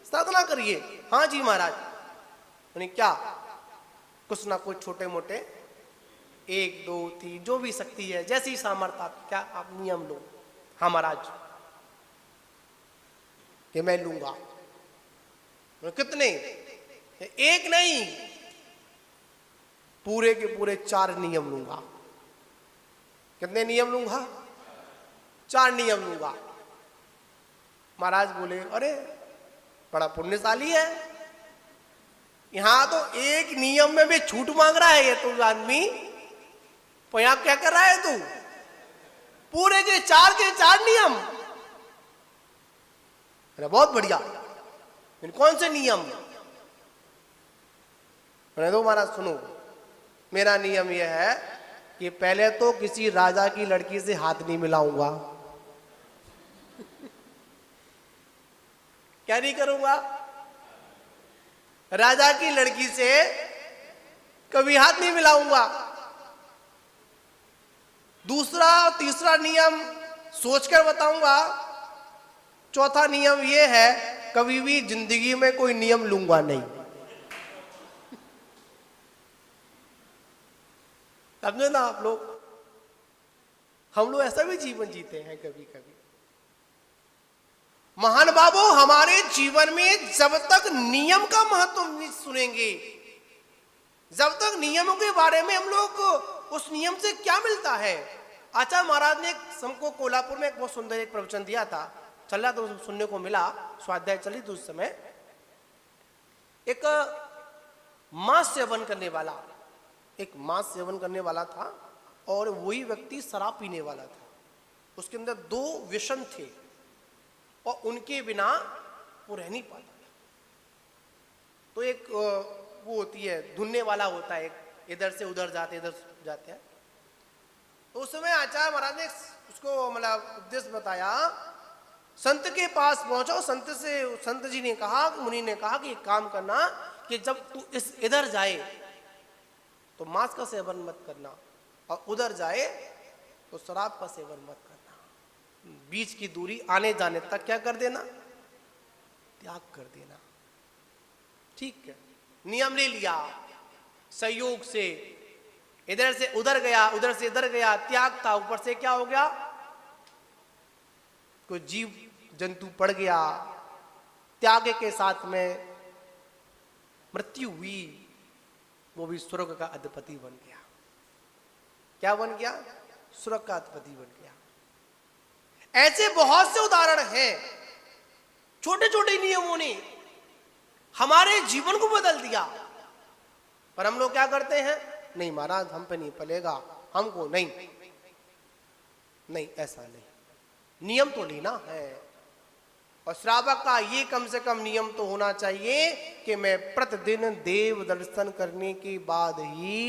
साधना करिए। हाँ जी महाराज। यानी क्या, कुछ ना कुछ छोटे मोटे 1 2 3 जो भी शक्ति है, जैसी सामर्थ्य आप क्या आप नियम लो। हाँ महाराज, कि मैं लूंगा। कितने? एक नहीं, पूरे के पूरे 4 नियम लूंगा। कितने नियम लूंगा? 4 नियम लूंगा। महाराज बोले अरे बड़ा पुण्यशाली है, यहां तो एक नियम में भी छूट मांग रहा है ये तो आदमी, तो यहां क्या कर रहा है तू? पूरे के 4 नियम। अरे बहुत बढ़िया। कौन से नियम? मैंने तो महाराज सुनो, मेरा नियम यह है कि पहले तो किसी राजा की लड़की से हाथ नहीं मिलाऊंगा। क्या नहीं करूंगा? राजा की लड़की से कभी हाथ नहीं मिलाऊंगा। दूसरा तीसरा नियम सोचकर बताऊंगा। चौथा नियम यह है, कभी भी जिंदगी में कोई नियम लूंगा नहीं। समझे ना आप लोग? हम लोग ऐसा भी जीवन जीते हैं कभी कभी। महान बाबू, हमारे जीवन में जब तक नियम का महत्व नहीं सुनेंगे, जब तक नियमों के बारे में हम लोग उस नियम से क्या मिलता है। आचार्य महाराज ने हमको कोल्हापुर में एक बहुत सुंदर एक प्रवचन दिया था, चल रहा तो सुनने को मिला, स्वाध्याय चली थी उस समय। एक मांस सेवन करने वाला था और वही व्यक्ति शराब पीने वाला था। उसके अंदर 2 व्यसन थे और उनके बिना वो रह नहीं पाता था। तो एक वो होती है, धुनने वाला होता है, इधर से उधर जाते इधर जाते हैं। तो उस समय आचार्य महाराज ने उसको मतलब उपदेश बताया, संत के पास पहुंचो, संत जी ने कहा, मुनि ने कहा कि एक काम करना कि जब तू इस इधर जाए तो मांस का सेवन मत करना, और उधर जाए तो शराब का सेवन मत करना। बीच की दूरी आने जाने तक क्या कर देना, त्याग कर देना। ठीक है, नियम ले लिया, संयोग से इधर से उधर गया, उधर से इधर गया, त्याग था, ऊपर से क्या हो गया, कोई जीव जंतु पड़ गया, त्याग के साथ में मृत्यु हुई, वो भी स्वर्ग का अधिपति बन गया। क्या बन गया, स्वर्ग का अधिपति बन गया। ऐसे बहुत से उदाहरण हैं, छोटे छोटे नियमों ने हमारे जीवन को बदल दिया। पर हम लोग क्या करते हैं, नहीं महाराज हम पे नहीं पलेगा, हमको नहीं, नहीं ऐसा नहीं, नियम तो लेना है। और श्रावक का ये कम से कम नियम तो होना चाहिए कि मैं प्रतिदिन देव दर्शन करने के बाद ही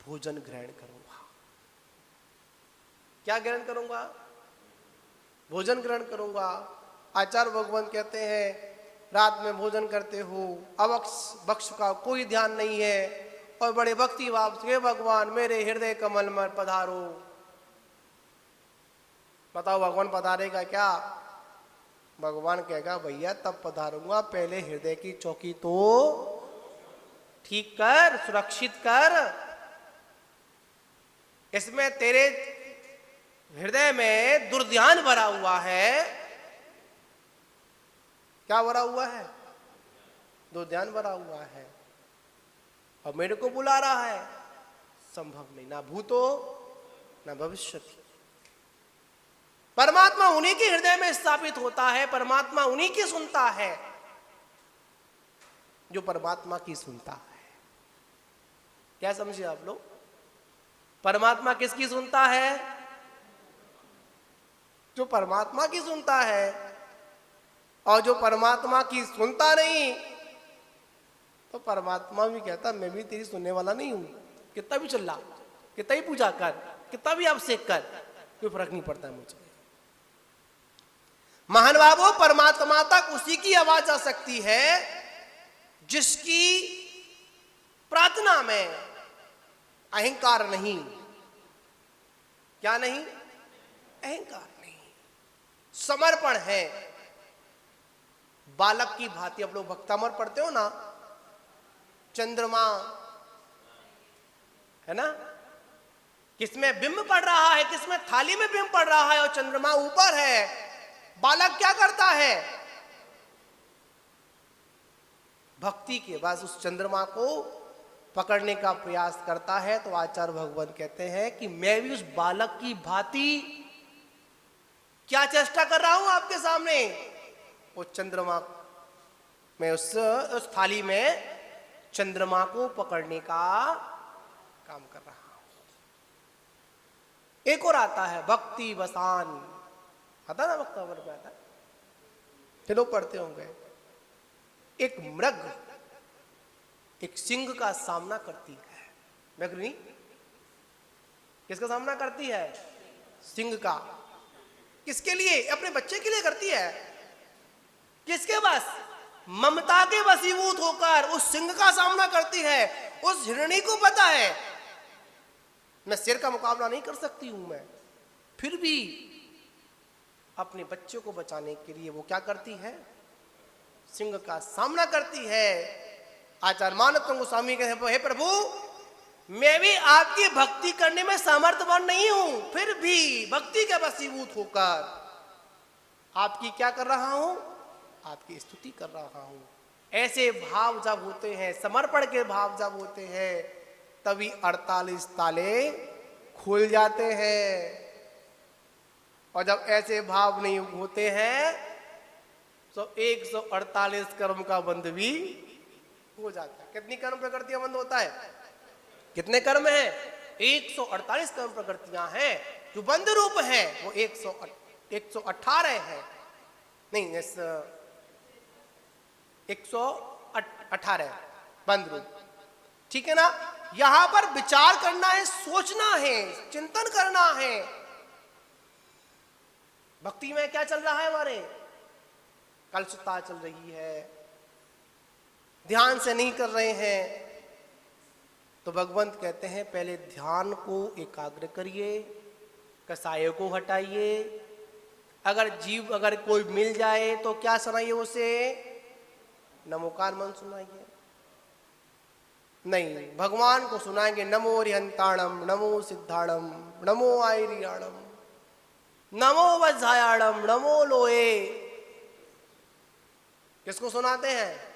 भोजन ग्रहण करूंगा। क्या ग्रहण करूंगा, भोजन ग्रहण करूंगा। आचार्य भगवान कहते हैं रात में भोजन करते हो, अवक्ष बक्ष का कोई ध्यान नहीं है, और बड़े भक्ति भाव से भगवान मेरे हृदय कमल में पधारो। बताओ भगवान पधारेगा क्या, भगवान कहेगा भैया तब पधारूंगा, पहले हृदय की चौकी तो ठीक कर, सुरक्षित कर। इसमें तेरे हृदय में दुर्ध्यान भरा हुआ है। क्या भरा हुआ है, दुर्ध्यान भरा हुआ है, और मेरे को बुला रहा है, संभव नहीं, ना भूतो ना भविष्यति। परमात्मा उन्हीं के हृदय में स्थापित होता है, परमात्मा उन्हीं की सुनता है जो परमात्मा की सुनता है। क्या समझे आप लोग, परमात्मा किसकी सुनता है, जो परमात्मा की सुनता है। और जो परमात्मा की सुनता नहीं, तो परमात्मा भी कहता मैं भी तेरी सुनने वाला नहीं हूं, कितना भी चिल्ला, कितना ही पूजा कर, कितना भी अभिषेक कर, कोई फर्क नहीं पड़ता है मुझे। महानुभावों, परमात्मा तक उसी की आवाज आ सकती है जिसकी प्रार्थना में अहंकार नहीं। क्या नहीं, अहंकार नहीं, समर्पण है। बालक की भांति आप लोग भक्तामर पढ़ते हो ना, चंद्रमा है ना, किसमें बिंब पड़ रहा है, किसमें थाली में बिंब पड़ रहा है, और चंद्रमा ऊपर है। बालक क्या करता है, भक्ति के बाद उस चंद्रमा को पकड़ने का प्रयास करता है। तो आचार्य भगवान कहते हैं कि मैं भी उस बालक की भांति क्या चेष्टा कर रहा हूं आपके सामने, वो चंद्रमा में उस थाली में चंद्रमा को पकड़ने का काम कर रहा हूं। एक और आता है भक्ति वसान, आता ना, वक्तावर पे आता है, चलो पढ़ते होंगे। एक मृग एक सिंह का सामना करती है, मृगनी किसका सामना करती है, सिंह का। किसके लिए, अपने बच्चे के लिए करती है। किसके बस, ममता के वशीभूत होकर उस सिंह का सामना करती है। उस हिरणी को पता है मैं शेर का मुकाबला नहीं कर सकती हूं मैं, फिर भी अपने बच्चों को बचाने के लिए वो क्या करती है, सिंह का सामना करती है। आचार्य मानव गोस्वामी कहते हैं, हे प्रभु मैं भी आपकी भक्ति करने में सामर्थ्यवान नहीं हूं, फिर भी भक्ति के वशीभूत होकर आपकी क्या कर रहा हूं, आपकी स्तुति कर रहा हूं। ऐसे भाव जब होते हैं, समर्पण के भाव जब होते हैं, तभी 48 ताले खुल जाते हैं। और जब ऐसे भाव नहीं होते हैं तो 148 कर्म का बंध भी हो जाता है। कितनी कर्म प्रकृतियां बंद होता है, कितने कर्म हैं, 148 कर्म प्रकृतियां हैं जो बंध रूप है, वो 118 है, नहीं 118 बंद रूप, ठीक है ना। यहां पर विचार करना है, सोचना है, चिंतन करना है। भक्ति में क्या चल रहा है हमारे, कलुषता चल रही है, ध्यान से नहीं कर रहे हैं। तो भगवंत कहते हैं पहले ध्यान को एकाग्र करिए, कसाय को हटाइए। अगर कोई मिल जाए तो क्या सुनाइए उसे, नमोकार मंत्र सुनाइए। नहीं, भगवान को सुनाएंगे नमो रिहंताणम, नमो सिद्धाणम, नमो आयरियाणम, नमो वज्रायाणम, नमो लोए। किसको सुनाते हैं,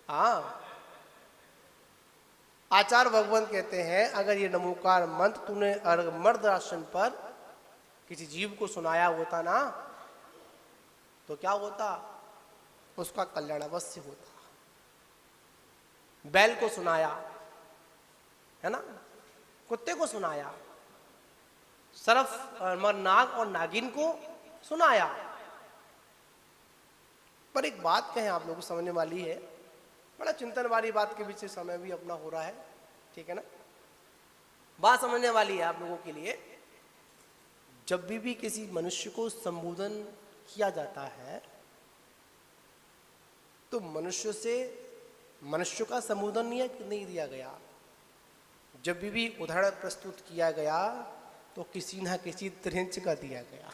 हाँ। आचार्य भगवंत कहते हैं अगर ये नमोकार मंत्र तूने मर्द आसन पर किसी जीव को सुनाया होता ना तो क्या होता, उसका कल्याण अवश्य होता। बैल को सुनाया है ना, कुत्ते को सुनाया, सर्फ नाग और नागिन को सुनाया। पर एक बात कहें आप लोगों को समझने वाली है, बड़ा चिंतन वाली बात के बीच से समय भी अपना हो रहा है, ठीक है ना। बात समझने वाली है आप लोगों के लिए। जब भी किसी मनुष्य को संबोधन किया जाता है तो मनुष्य का संबोधन नहीं दिया गया। जब भी उदाहरण प्रस्तुत किया गया तो किसी ना किसी त्रिंच का दिया गया।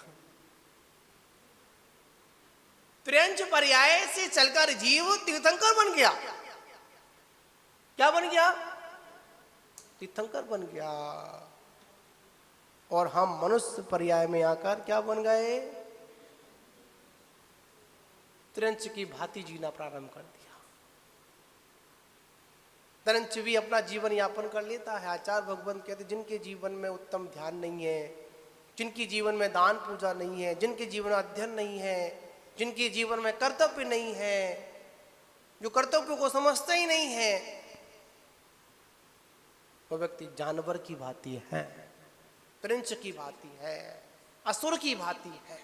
त्रिंच पर्याय से चलकर जीव तीर्थंकर बन गया। क्या बन गया, तीर्थंकर बन गया। और हम मनुष्य पर्याय में आकर क्या बन गए, त्रिंच की भांति जीना प्रारंभ कर दिया। त्रिंच भी अपना जीवन यापन कर लेता है। आचार्य भगवंत कहते जिनके जीवन में उत्तम ध्यान नहीं है, जिनके जीवन में दान पूजा नहीं है, जिनके जीवन में अध्ययन नहीं है, जिनके जीवन में कर्तव्य नहीं है, जो कर्तव्य को समझते ही नहीं है, वो व्यक्ति जानवर की भांति है, त्रिंच की भांति है, असुर की भांति है।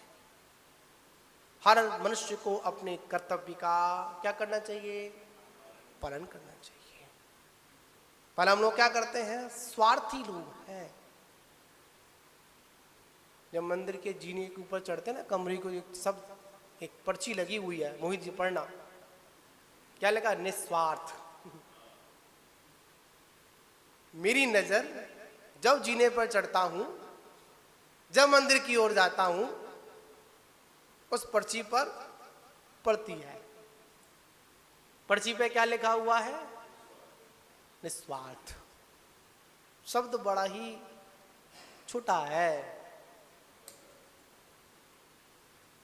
हर मनुष्य को अपने कर्तव्य का क्या करना चाहिए, पालन करना चाहिए। पर हम लोग क्या करते हैं, स्वार्थी लोग हैं। जब मंदिर के जीने के ऊपर चढ़ते हैं ना, कमरे को सब एक पर्ची लगी हुई है, मोहित जी पढ़ना, क्या लिखा, निस्वार्थ। मेरी नजर जब जीने पर चढ़ता हूं, जब मंदिर की ओर जाता हूं, उस पर्ची पर पड़ती है। पर्ची पे क्या लिखा हुआ है, निस्वार्थ। शब्द बड़ा ही छोटा है,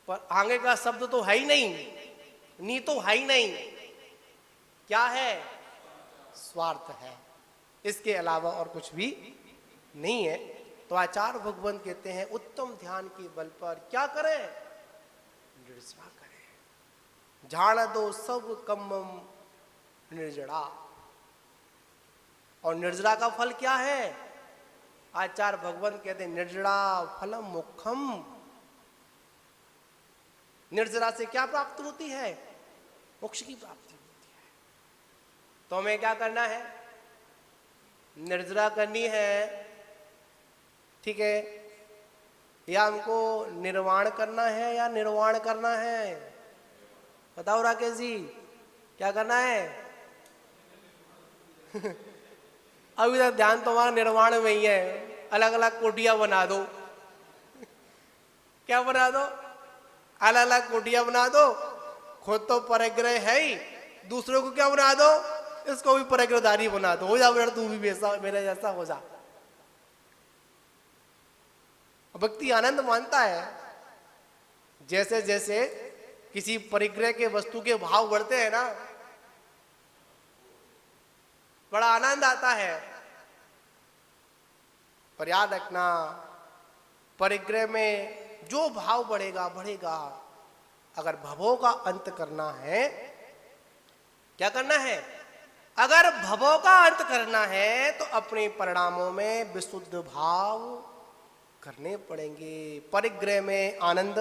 पर आगे का शब्द तो है ही नहीं, नी तो है ही नहीं। क्या है, स्वार्थ है, इसके अलावा और कुछ भी नहीं है। तो आचार्य भगवंत कहते हैं उत्तम ध्यान के बल पर क्या करें, निर्जरा करें। झाड़ दो सब कम्मम निर्जरा। और निर्जरा का फल क्या है, आचार्य भगवंत कहते हैं निर्जरा फलम मुखम। निर्जरा से क्या प्राप्त होती है, मोक्ष की प्राप्ति होती है। तो हमें क्या करना है, निर्जरा करनी है, ठीक है। या हमको निर्वाण करना है या निर्वाण करना है, बताओ राकेश जी, क्या करना है। अभी तक ध्यान तुम्हारा निर्वाण में ही है। अलग अलग कोटियां बना दो। क्या बना दो, अलग अलग कोटियां बना दो। खुद तो परिग्रह है ही, दूसरों को क्या बना दो, इसको भी परिग्रहधारी बना दो। हो जा बेटा तू भी मेरे जैसा हो जा। भक्ति आनंद मानता है। जैसे जैसे किसी परिग्रह के वस्तु के भाव बढ़ते हैं ना, बड़ा आनंद आता है। पर याद रखना, परिग्रह में जो भाव बढ़ेगा बढ़ेगा। अगर भवों का अंत करना है, क्या करना है, अगर भवों का अंत करना है तो अपने परिणामों में विशुद्ध भाव करने पड़ेंगे। परिग्रह में आनंद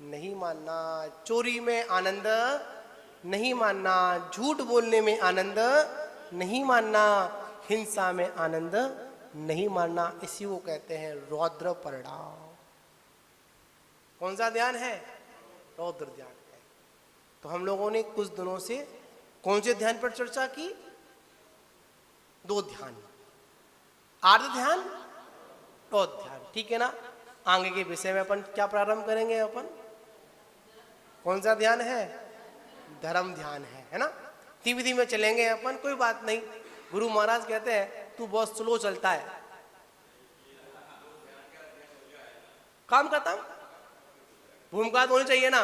नहीं मानना, चोरी में आनंद नहीं मानना, झूठ बोलने में आनंद नहीं मानना, हिंसा में आनंद नहीं मानना। इसी को कहते हैं रौद्र परिणाम। कौन सा ध्यान है? रौद्र ध्यान है। तो हम लोगों ने कुछ दिनों से कौन से ध्यान पर चर्चा की? 2 ध्यान, आर्ध ध्यान, रौद्र ध्यान, ठीक है ना। आगे के विषय में अपन क्या प्रारंभ करेंगे? अपन कौन सा ध्यान है? धर्म ध्यान है ना। धीमे धीमे चलेंगे अपन, कोई बात नहीं। गुरु महाराज कहते हैं तू बहुत स्लो चलता है, काम खत्म, भूमिका तो होनी चाहिए ना।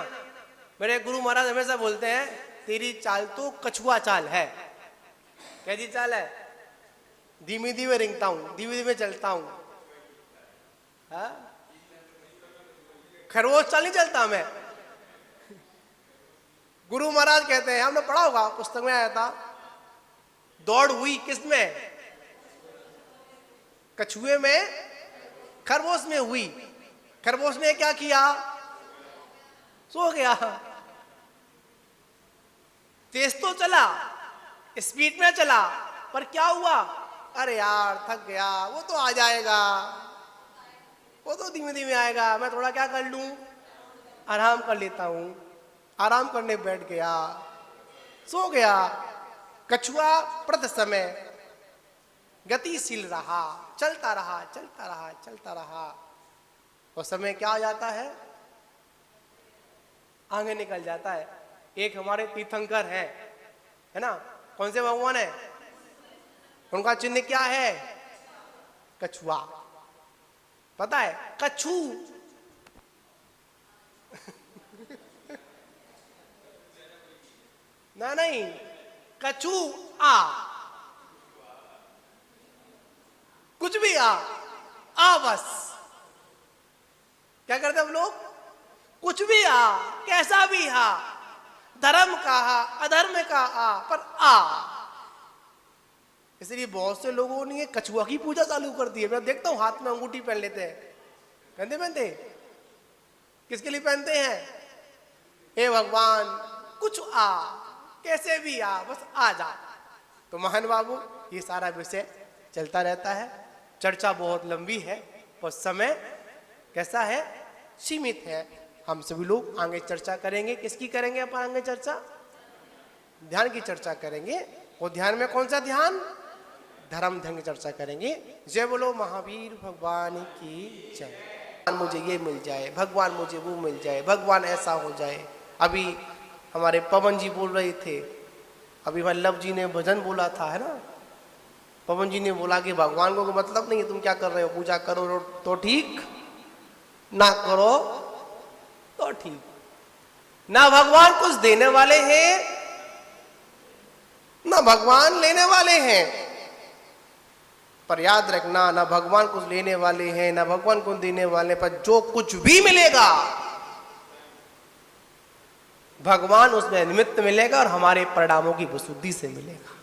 मेरे गुरु महाराज हमेशा बोलते हैं तेरी चाल तो कछुआ चाल है। कैसी चाल है? धीमे धीमे रेंगता हूं, धीमे धीमे चलता हूं। खरगोश चाल नहीं चलता मैं। गुरु महाराज कहते हैं, हमने पढ़ा होगा, पुस्तक में आया था, दौड़ हुई किसमें? कछुए में, खरगोश में हुई। खरगोश ने क्या किया? सो गया। तेज तो चला, स्पीड में चला, पर क्या हुआ? अरे यार थक गया, वो तो आ जाएगा, वो तो धीमे धीमे आएगा, मैं थोड़ा क्या कर लूं, आराम कर लेता हूं। आराम करने बैठ गया, सो गया। कछुआ प्रति समय गतिशील रहा, चलता रहा, चलता रहा, चलता रहा। और समय क्या आ जाता है? आगे निकल जाता है। एक हमारे तीर्थंकर है ना, कौन से भगवान है? उनका चिन्ह क्या है? कछुआ। पता है? कछु ना, नहीं, कछु आ, कुछ भी आ बस। क्या करते हम लोग? कुछ भी आ, कैसा भी आ, धर्म का आ, अधर्म का आ, पर आ। इसलिए बहुत से लोगों ने कछुआ की पूजा चालू कर दी है। मैं देखता हूं हाथ में अंगूठी पहन लेते हैं। पहनते किसके लिए पहनते हैं? हे भगवान कुछ आ, कैसे भी आ, बस आ जा। तो महान बाबू ये सारा विषय चलता रहता है। चर्चा बहुत लंबी है और समय कैसा है? सीमित है। हम सभी लोग आगे चर्चा करेंगे। किसकी करेंगे अपन आगे चर्चा? ध्यान की चर्चा करेंगे। और ध्यान में कौन सा ध्यान? धर्म ध्यान की चर्चा करेंगे। जय बोलो महावीर भगवान की जय। मुझे ये मिल जाए, भगवान मुझे वो मिल जाए, भगवान ऐसा हो जाए। अभी हमारे पवन जी बोल रहे थे, अभी वल्लभ जी ने भजन बोला था, है ना। पवन जी ने बोला कि भगवान को मतलब नहीं है, तुम क्या कर रहे हो, पूजा करो तो ठीक, ना करो तो ठीक। ना भगवान कुछ देने वाले हैं, ना भगवान लेने वाले हैं। पर याद रखना, ना भगवान कुछ लेने वाले हैं, ना भगवान कुछ देने वाले, पर जो कुछ भी मिलेगा भगवान उसमें निमित्त मिलेगा और हमारे परिणामों की विशुद्धि से मिलेगा।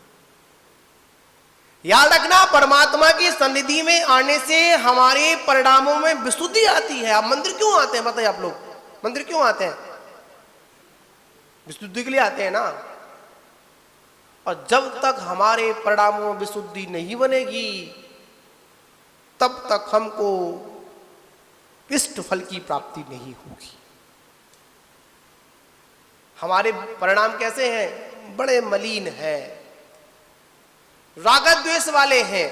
याद रखना, परमात्मा की सन्निधि में आने से हमारे परिणामों में विशुद्धि आती है। आप मंदिर क्यों आते हैं? बताइए, आप लोग मंदिर क्यों आते हैं? विशुद्धि के लिए आते हैं ना। और जब तक हमारे परिणामों में विशुद्धि नहीं बनेगी तब तक हमको इष्ट फल की प्राप्ति नहीं होगी। हमारे परिणाम कैसे हैं? बड़े मलिन हैं, राग द्वेष वाले हैं,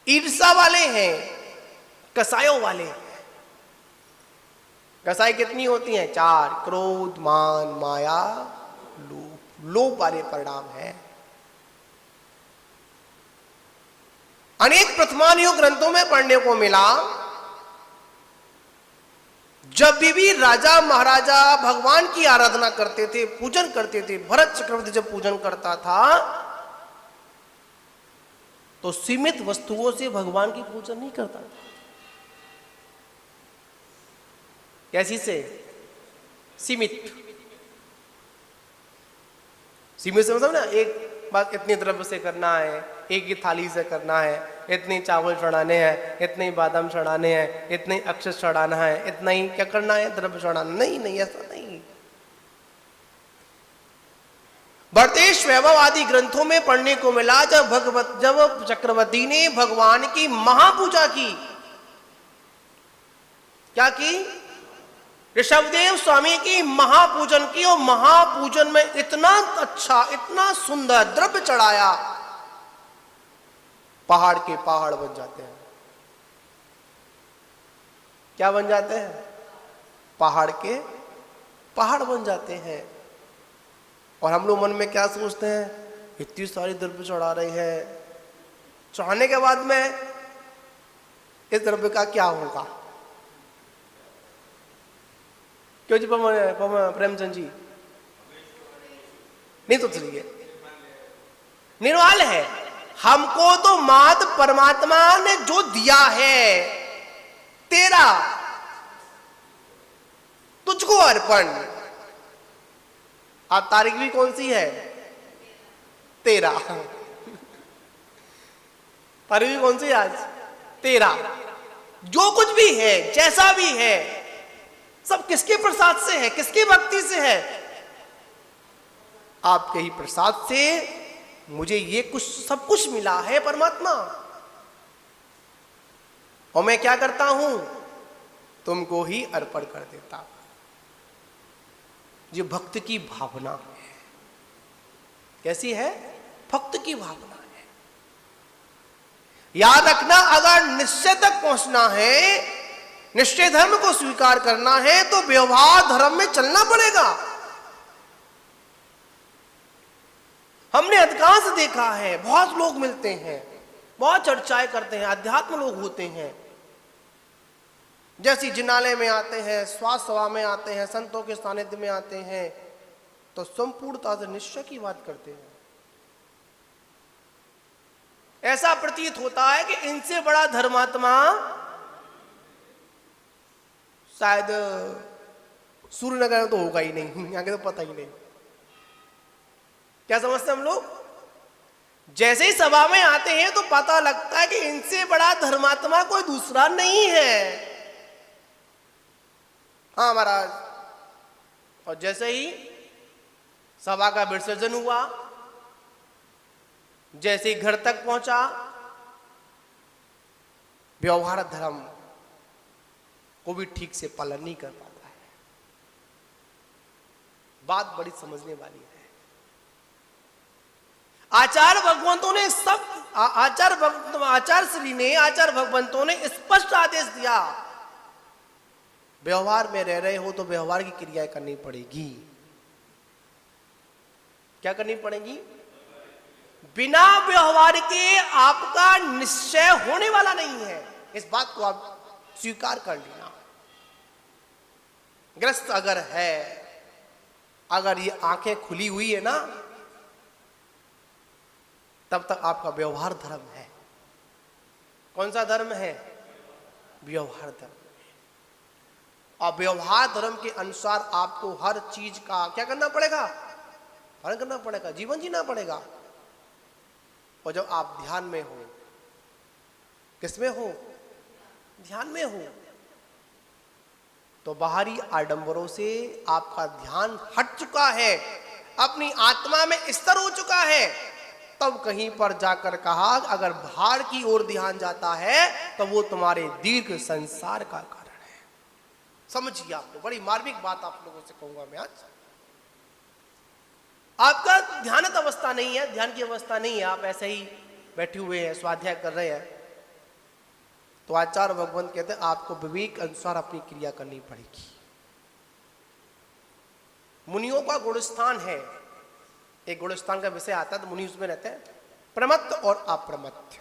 ईर्ष्या वाले हैं, कसायों वाले हैं। कसाई कितनी होती हैं? 4, क्रोध, मान, माया, लोभ। लोभ वाले परिणाम है। अनेक प्रथमानुयोग ग्रंथों में पढ़ने को मिला, जब भी राजा महाराजा भगवान की आराधना करते थे, पूजन करते थे, भरत चक्रवर्ती जब पूजन करता था तो सीमित वस्तुओं से भगवान की पूजन नहीं करता था। कैसी से? सीमित। सीमित से मतलब ना, एक बस इतनी द्रव्य से करना है, एक ही थाली से करना है, इतने चावल चढ़ाने हैं, इतने बादाम चढ़ाने हैं, इतने अक्षत चढ़ाना है, इतना ही क्या करना है, द्रव्य चढ़ाना। नहीं नहीं, ऐसा नहीं। भरतेश वैभव आदि ग्रंथों में पढ़ने को मिला जब चक्रवर्ती ने भगवान की महापूजा की। क्या की? ऋषभदेव स्वामी की महापूजन की, और महापूजन में इतना अच्छा, इतना सुंदर द्रव्य चढ़ाया, पहाड़ के पहाड़ बन जाते हैं। क्या बन जाते हैं? पहाड़ के पहाड़ बन जाते हैं। और हम लोग मन में क्या सोचते हैं, इतनी सारी द्रव्य चढ़ा रहे हैं, चढ़ाने के बाद में इस द्रव्य का क्या होगा? क्यों जी प्रेमचंद जी? नहीं सोच रही है, निर्वाल है। हमको तो मात परमात्मा ने जो दिया है, तेरा तुझको अर्पण। आप तारीख भी कौन सी है? तेरा। तारीख भी कौन सी आज? तेरा। जो कुछ भी है, जैसा भी है, सब किसके प्रसाद से है, किसकी भक्ति से है? आपके ही प्रसाद से मुझे ये कुछ, सब कुछ मिला है परमात्मा। और मैं क्या करता हूं? तुमको ही अर्पण कर देता। ये भक्त की भावना है। कैसी है? भक्त की भावना है। याद रखना, अगर निश्चय तक पहुंचना है, निश्चय धर्म को स्वीकार करना है, तो व्यवहार धर्म में चलना पड़ेगा। हमने अधिकांश देखा है, बहुत लोग मिलते हैं, बहुत चर्चाएं करते हैं, अध्यात्म लोग होते हैं, जैसी जिनालय में आते हैं, स्वास्थ्य सभा में आते हैं, संतों के सानिध्य में आते हैं, तो संपूर्णता से निश्चय की बात करते हैं। ऐसा प्रतीत होता है कि इनसे बड़ा धर्मात्मा शायद सूर्यनगर में तो होगा ही नहीं, यहाँ के तो पता ही नहीं। क्या समझते हैं हम लोग? जैसे ही सभा में आते हैं तो पता लगता है कि इनसे बड़ा धर्मात्मा कोई दूसरा नहीं है। हाँ महाराज। और जैसे ही सभा का विसर्जन हुआ, जैसे ही घर तक पहुंचा, व्यवहार धर्म को भी ठीक से पालन नहीं कर पाता है। बात बड़ी समझने वाली है। आचार्य भगवंतों ने सब, आचार्य श्री ने, आचार्य भगवंतों ने स्पष्ट आदेश दिया, व्यवहार में रह रहे हो तो व्यवहार की क्रियाएं करनी पड़ेगी। क्या करनी पड़ेगी? बिना व्यवहार के आपका निश्चय होने वाला नहीं है। इस बात को आप स्वीकार कर लेना। ग्रस्त अगर है, अगर ये आंखें खुली हुई है ना, तब तक आपका व्यवहार धर्म है। कौन सा धर्म है? व्यवहार धर्म। और व्यवहार धर्म के अनुसार आपको हर चीज का क्या करना पड़ेगा? पालन करना पड़ेगा, जीवन जीना पड़ेगा। और जब आप ध्यान में हो, किसमें हो? ध्यान में हो, तो बाहरी आडंबरों से आपका ध्यान हट चुका है, अपनी आत्मा में स्थिर हो चुका है। तब कहीं पर जाकर कहा, अगर बाहर की ओर ध्यान जाता है तो वो तुम्हारे दीर्घ संसार का कारण है। समझिए, आपको बड़ी मार्मिक बात आप लोगों से कहूंगा मैं आज। आपका ध्यानत अवस्था नहीं है, ध्यान की अवस्था नहीं है, आप ऐसे ही बैठे हुए हैं, स्वाध्याय कर रहे हैं, तो आचार्य भगवंत कहते हैं आपको विवेक अनुसार अपनी क्रिया करनी पड़ेगी। मुनियों का गुणस्थान है, एक गुणस्थान का विषय आता है तो मुनि उसमें रहते हैं, प्रमत्त और अप्रमत्त,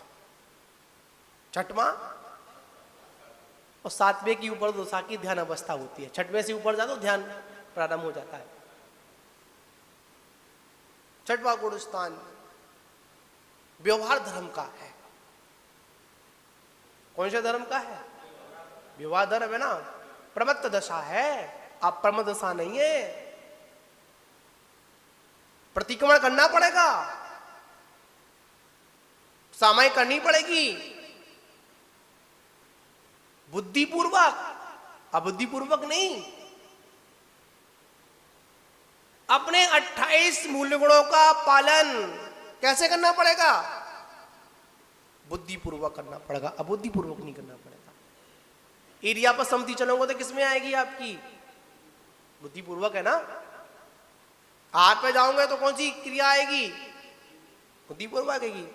छठवां और सातवें की ऊपर दोषा की ध्यान अवस्था होती है। छठवें से ऊपर जाता तो ध्यान प्रारंभ हो जाता है। छठवां गुणस्थान व्यवहार धर्म का है। कौन से धर्म का है? व्यवहार धर्म है ना। प्रमत्त दशा है, अप्रमत्त दशा नहीं है। प्रतिक्रमण करना पड़ेगा, सामायिक करनी पड़ेगी बुद्धिपूर्वक, अबुद्धिपूर्वक नहीं। अपने 28 मूल्य गुणों का पालन कैसे करना पड़ेगा? बुद्धिपूर्वक करना पड़ेगा, अबुद्धिपूर्वक नहीं करना पड़ेगा। एरिया पर सम्मति चलोगे तो किसमें आएगी आपकी? बुद्धिपूर्वक है ना। हाथ पे जाओगे तो कौन सी क्रिया आएगी? बुद्धिपूर्वक आएगी।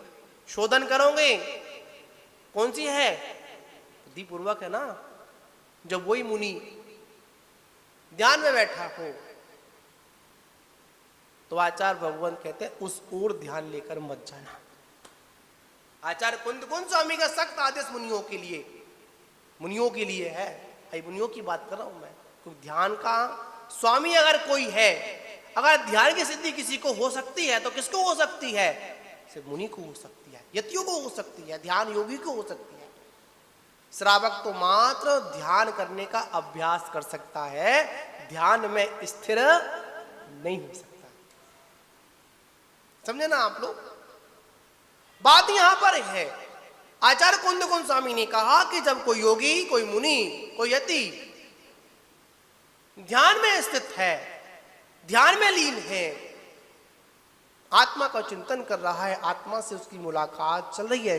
शोधन करोगे कौन सी है? बुद्धिपूर्वक है ना। जब वही मुनि ध्यान में बैठा हो तो आचार्य भगवान कहते हैं उस ओर ध्यान लेकर मत जाना। आचार्य कुंद स्वामी का सख्त आदेश मुनियों के लिए है। भाई मुनियों की बात कर रहा हूं मैं। तो ध्यान का स्वामी अगर कोई है, अगर ध्यान की सिद्धि किसी को हो सकती है तो किसको हो सकती है? सिर्फ मुनि को हो सकती है, यतियों को हो सकती है, ध्यान योगी को हो सकती है। श्रावक तो मात्र ध्यान करने का अभ्यास कर सकता है, ध्यान में स्थिर नहीं हो सकता। समझे ना आप लोग? बात यहां पर है। आचार्य कुंद स्वामी ने कहा कि जब कोई योगी, कोई मुनि, कोई यति ध्यान में स्थित है, ध्यान में लीन है, आत्मा का चिंतन कर रहा है, आत्मा से उसकी मुलाकात चल रही है,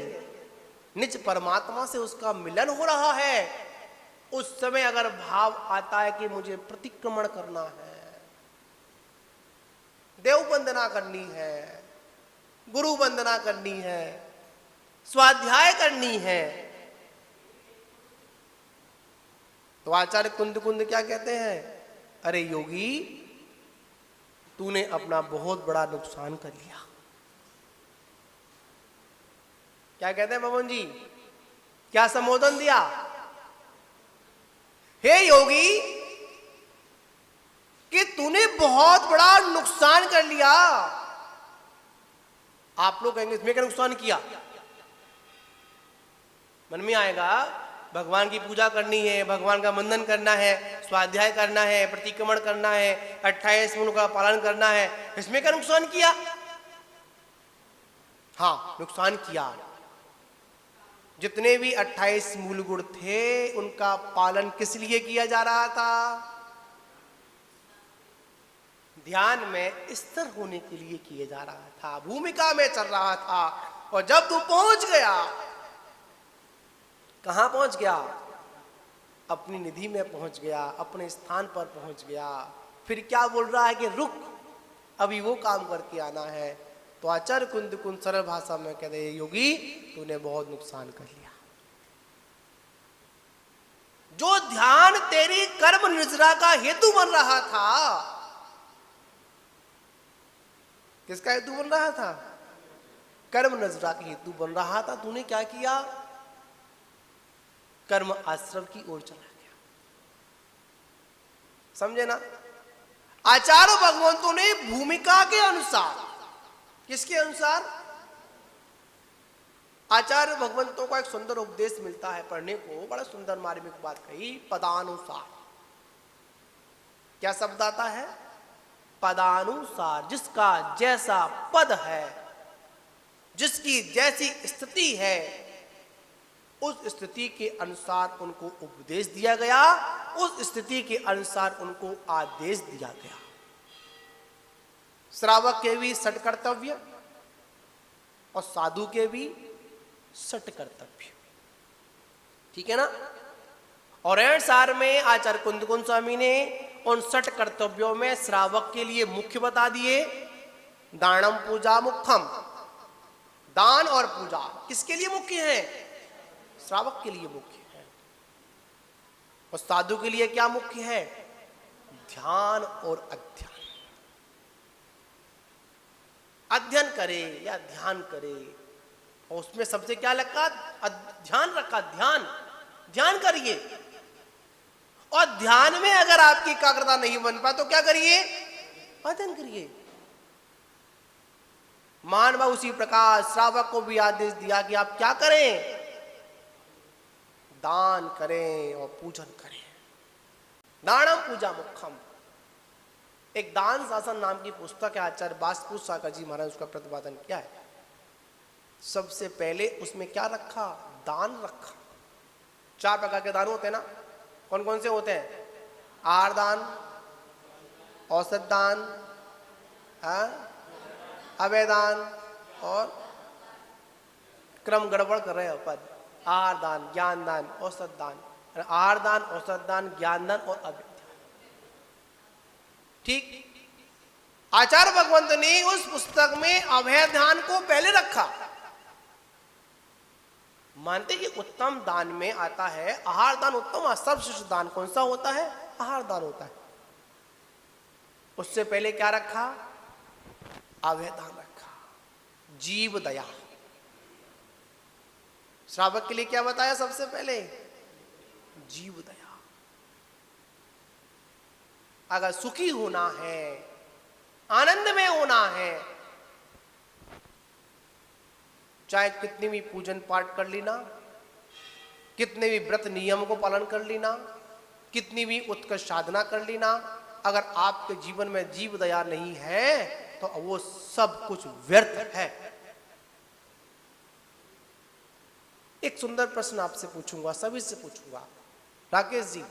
निज परमात्मा से उसका मिलन हो रहा है, उस समय अगर भाव आता है कि मुझे प्रतिक्रमण करना है, देव वंदना करनी है, गुरु वंदना करनी है, स्वाध्याय करनी है, तो आचार्य कुंद क्या कहते हैं? अरे योगी, तूने अपना बहुत बड़ा नुकसान कर लिया। क्या कहते हैं भवन जी? क्या संबोधन दिया? हे योगी, कि तूने बहुत बड़ा नुकसान कर लिया। आप लोग कहेंगे इसमें क्या नुकसान किया? मन में आएगा भगवान की पूजा करनी है, भगवान का वंदन करना है, स्वाध्याय करना है, प्रतिक्रमण करना है, 28 गुणों का पालन करना है, इसमें क्या नुकसान किया? हाँ, नुकसान किया। जितने भी 28 मूल गुण थे उनका पालन किस लिए किया जा रहा था? ध्यान में स्थिर होने के लिए किया जा रहा था, भूमिका में चल रहा था। और जब तू पहुंच गया, कहां पहुंच गया? अपनी निधि में पहुंच गया, अपने स्थान पर पहुंच गया, फिर क्या बोल रहा है कि रुक, अभी वो काम करके आना है। तो आचार्य कुंद सरल भाषा में कहते हैं योगी, तूने बहुत नुकसान कर लिया। जो ध्यान तेरी कर्म निजरा का हेतु बन रहा था, किसका हेतु बन रहा था? कर्म नजरा का हेतु बन रहा था। तूने क्या किया? कर्म आश्रम की ओर चला गया। समझे ना? आचार्य भगवंतों ने भूमिका के अनुसार, किसके अनुसार? आचार्य भगवंतों का एक सुंदर उपदेश मिलता है पढ़ने को, बड़ा सुंदर मार्मिक बात कही, पदानुसार। क्या शब्द आता है? पदानुसार। जिसका जैसा पद है, जिसकी जैसी स्थिति है, उस स्थिति के अनुसार उनको उपदेश दिया गया, उस स्थिति के अनुसार उनको आदेश दिया गया। श्रावक के भी षट कर्तव्य और साधु के भी षट कर्तव्य, ठीक है ना? और सार में आचार्य कुंद स्वामी ने उन षट कर्तव्यों में श्रावक के लिए मुख्य बता दिए। दानम पूजा मुख्यम, दान और पूजा किसके लिए मुख्य है? श्रावक के लिए मुख्य है। और साधु के लिए क्या मुख्य है? ध्यान और अध्ययन। अध्ययन करे या ध्यान करे, और उसमें सबसे क्या लगा? ध्यान रखा। ध्यान करिए। और ध्यान में अगर आपकी एकाग्रता नहीं बन पाए तो क्या करिए? अध्ययन करिए। मानव उसी प्रकार श्रावक को भी आदेश दिया कि आप क्या करें? दान करें और पूजन करें। दानम पूजा मुख्यम। एक दान शासन नाम की पुस्तक है, आचार्य वासुदेव सागर जी महाराज उसका प्रतिपादन किया है। सबसे पहले उसमें क्या रखा? दान रखा। 4 प्रकार के दान होते हैं ना, कौन कौन से होते हैं? आहार दान, औसत दान, अभय दान और क्रम गड़बड़ कर रहे हैं पद। आहार दान, ज्ञान दान, औसत दान, आहार दान, औसत दान, ज्ञान दान और अभय दान। ठीक, आचार्य भगवंत ने उस पुस्तक में अभय दान को पहले रखा। मानते कि उत्तम दान में आता है आहार दान। उत्तम सर्वश्रेष्ठ दान कौन सा होता है? आहार दान होता है। उससे पहले क्या रखा? अभय दान रखा। जीव दया। श्रावक के लिए क्या बताया सबसे पहले? जीव दया। अगर सुखी होना है, आनंद में होना है, चाहे कितनी भी पूजन पाठ कर लेना, कितने भी व्रत नियम को पालन कर लेना, कितनी भी उत्कृष्ट साधना कर लेना, अगर आपके जीवन में जीव दया नहीं है तो वो सब कुछ व्यर्थ है। एक सुंदर प्रश्न आपसे पूछूंगा, सभी से पूछूंगा। राकेश जी,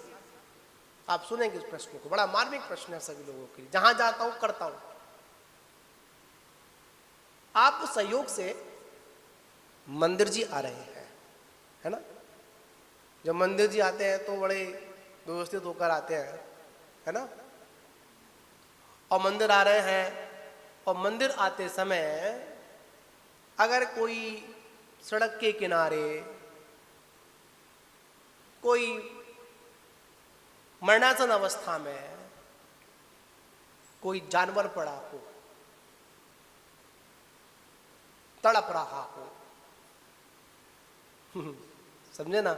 आप सुनेंगे इस प्रश्न को, बड़ा मार्मिक प्रश्न है सभी लोगों के लिए, जहां जाता हूं करता हूं। आप सहयोग से मंदिर जी आ रहे हैं, है ना? जब मंदिर जी आते हैं तो बड़े व्यवस्थित होकर आते हैं, है ना? और मंदिर आ रहे हैं, और मंदिर आते समय अगर कोई सड़क के किनारे कोई मरणासन अवस्था में कोई जानवर पड़ा हो, तड़प रहा हो, समझे ना?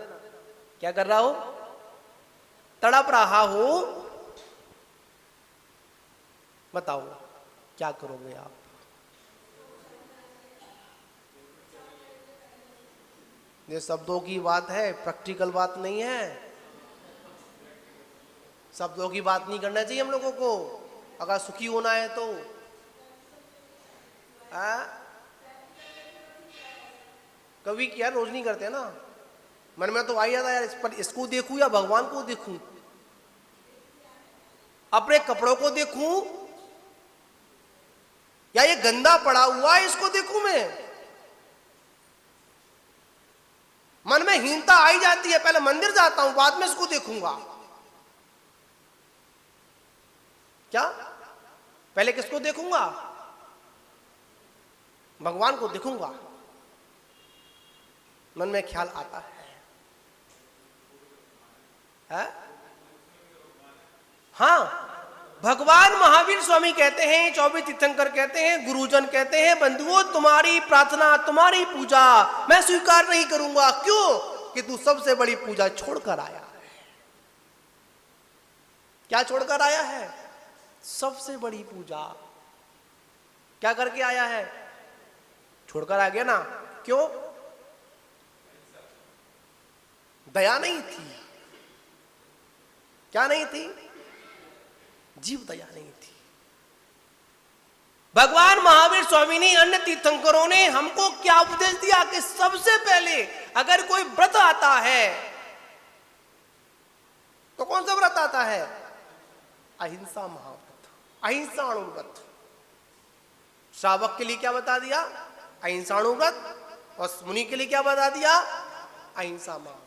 क्या कर रहा हो? तड़प रहा हो, बताओ क्या करोगे आप? ये शब्दों की बात है, प्रैक्टिकल बात नहीं है। शब्दों की बात नहीं करना चाहिए हम लोगों को, अगर सुखी होना है तो। कभी क्या, रोज नहीं करते ना। मन में तो आ जाता है यार, इस पर इसको देखूं या भगवान को देखूं, अपने कपड़ों को देखूं या ये गंदा पड़ा हुआ है इसको देखूं मैं। मन में हीनता आई जाती है, पहले मंदिर जाता हूं बाद में इसको देखूंगा। क्या? पहले किसको देखूंगा? भगवान को देखूंगा। मन में ख्याल आता है, हाँ, भगवान महावीर स्वामी कहते हैं, 24 तीर्थंकर कहते हैं, गुरुजन कहते हैं, बंधुओं तुम्हारी प्रार्थना, तुम्हारी पूजा मैं स्वीकार नहीं करूंगा। क्यों? कि तू सबसे बड़ी पूजा छोड़कर आया है। क्या छोड़कर आया है? सबसे बड़ी पूजा। क्या करके आया है? छोड़कर आ गया ना। क्यों? दया नहीं थी। क्या नहीं थी? जीव दया नहीं थी। भगवान महावीर स्वामी ने, अन्य तीर्थंकरों ने हमको क्या उपदेश दिया कि सबसे पहले अगर कोई व्रत आता है तो कौन सा व्रत आता है? अहिंसा महाव्रत, अहिंसाणुव्रत। श्रावक के लिए क्या बता दिया? अहिंसाणुव्रत। और मुनि के लिए क्या बता दिया? अहिंसा महाव्रत।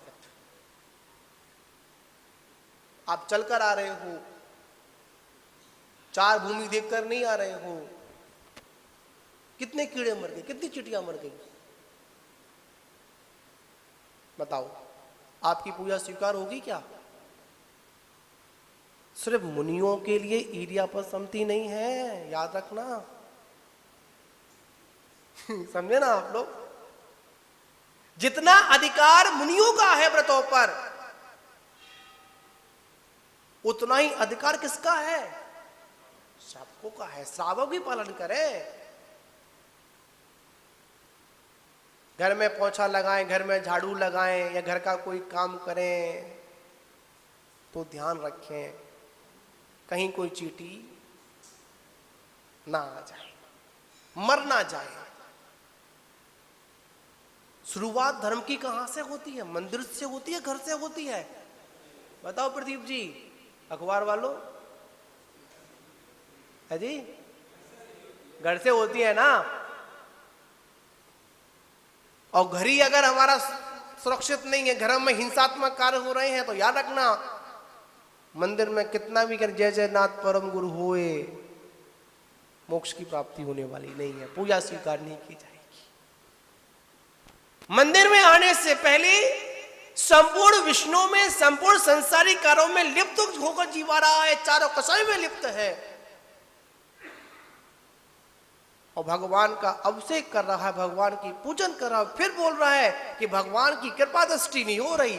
आप चलकर आ रहे हो, 4 भूमि देखकर नहीं आ रहे हो, कितने कीड़े मर गए, कितनी चींटियां मर गई, बताओ, आपकी पूजा स्वीकार होगी क्या? सिर्फ मुनियों के लिए ईर्ष्या पर सम्मति नहीं है, याद रखना। समझे ना आप लोग? जितना अधिकार मुनियों का है व्रतों पर, उतना ही अधिकार किसका है? श्रावकों का है। श्रावक भी पालन करें। घर में पोछा लगाएं, घर में झाड़ू लगाएं या घर का कोई काम करें तो ध्यान रखें कहीं कोई चींटी ना आ जाए, मर ना जाए। शुरुआत धर्म की कहां से होती है? मंदिर से होती है, घर से होती है? बताओ प्रदीप जी, अखबार वालों, है जी, घर से होती है ना। और घर ही अगर हमारा सुरक्षित नहीं है, घर में हिंसात्मक कार्य हो रहे हैं, तो याद रखना मंदिर में कितना भी कर जय जय नाथ परम गुरु होए, मोक्ष की प्राप्ति होने वाली नहीं है, पूजा स्वीकार नहीं की जाएगी। मंदिर में आने से पहले संपूर्ण विष्णु में, संपूर्ण संसारिक कार्यों में लिप्त होकर जीवा रहा है, चारों कसाई में लिप्त है, और भगवान का अभिषेक कर रहा है, भगवान की पूजन कर रहा है, फिर बोल रहा है कि भगवान की कृपा दृष्टि नहीं हो रही।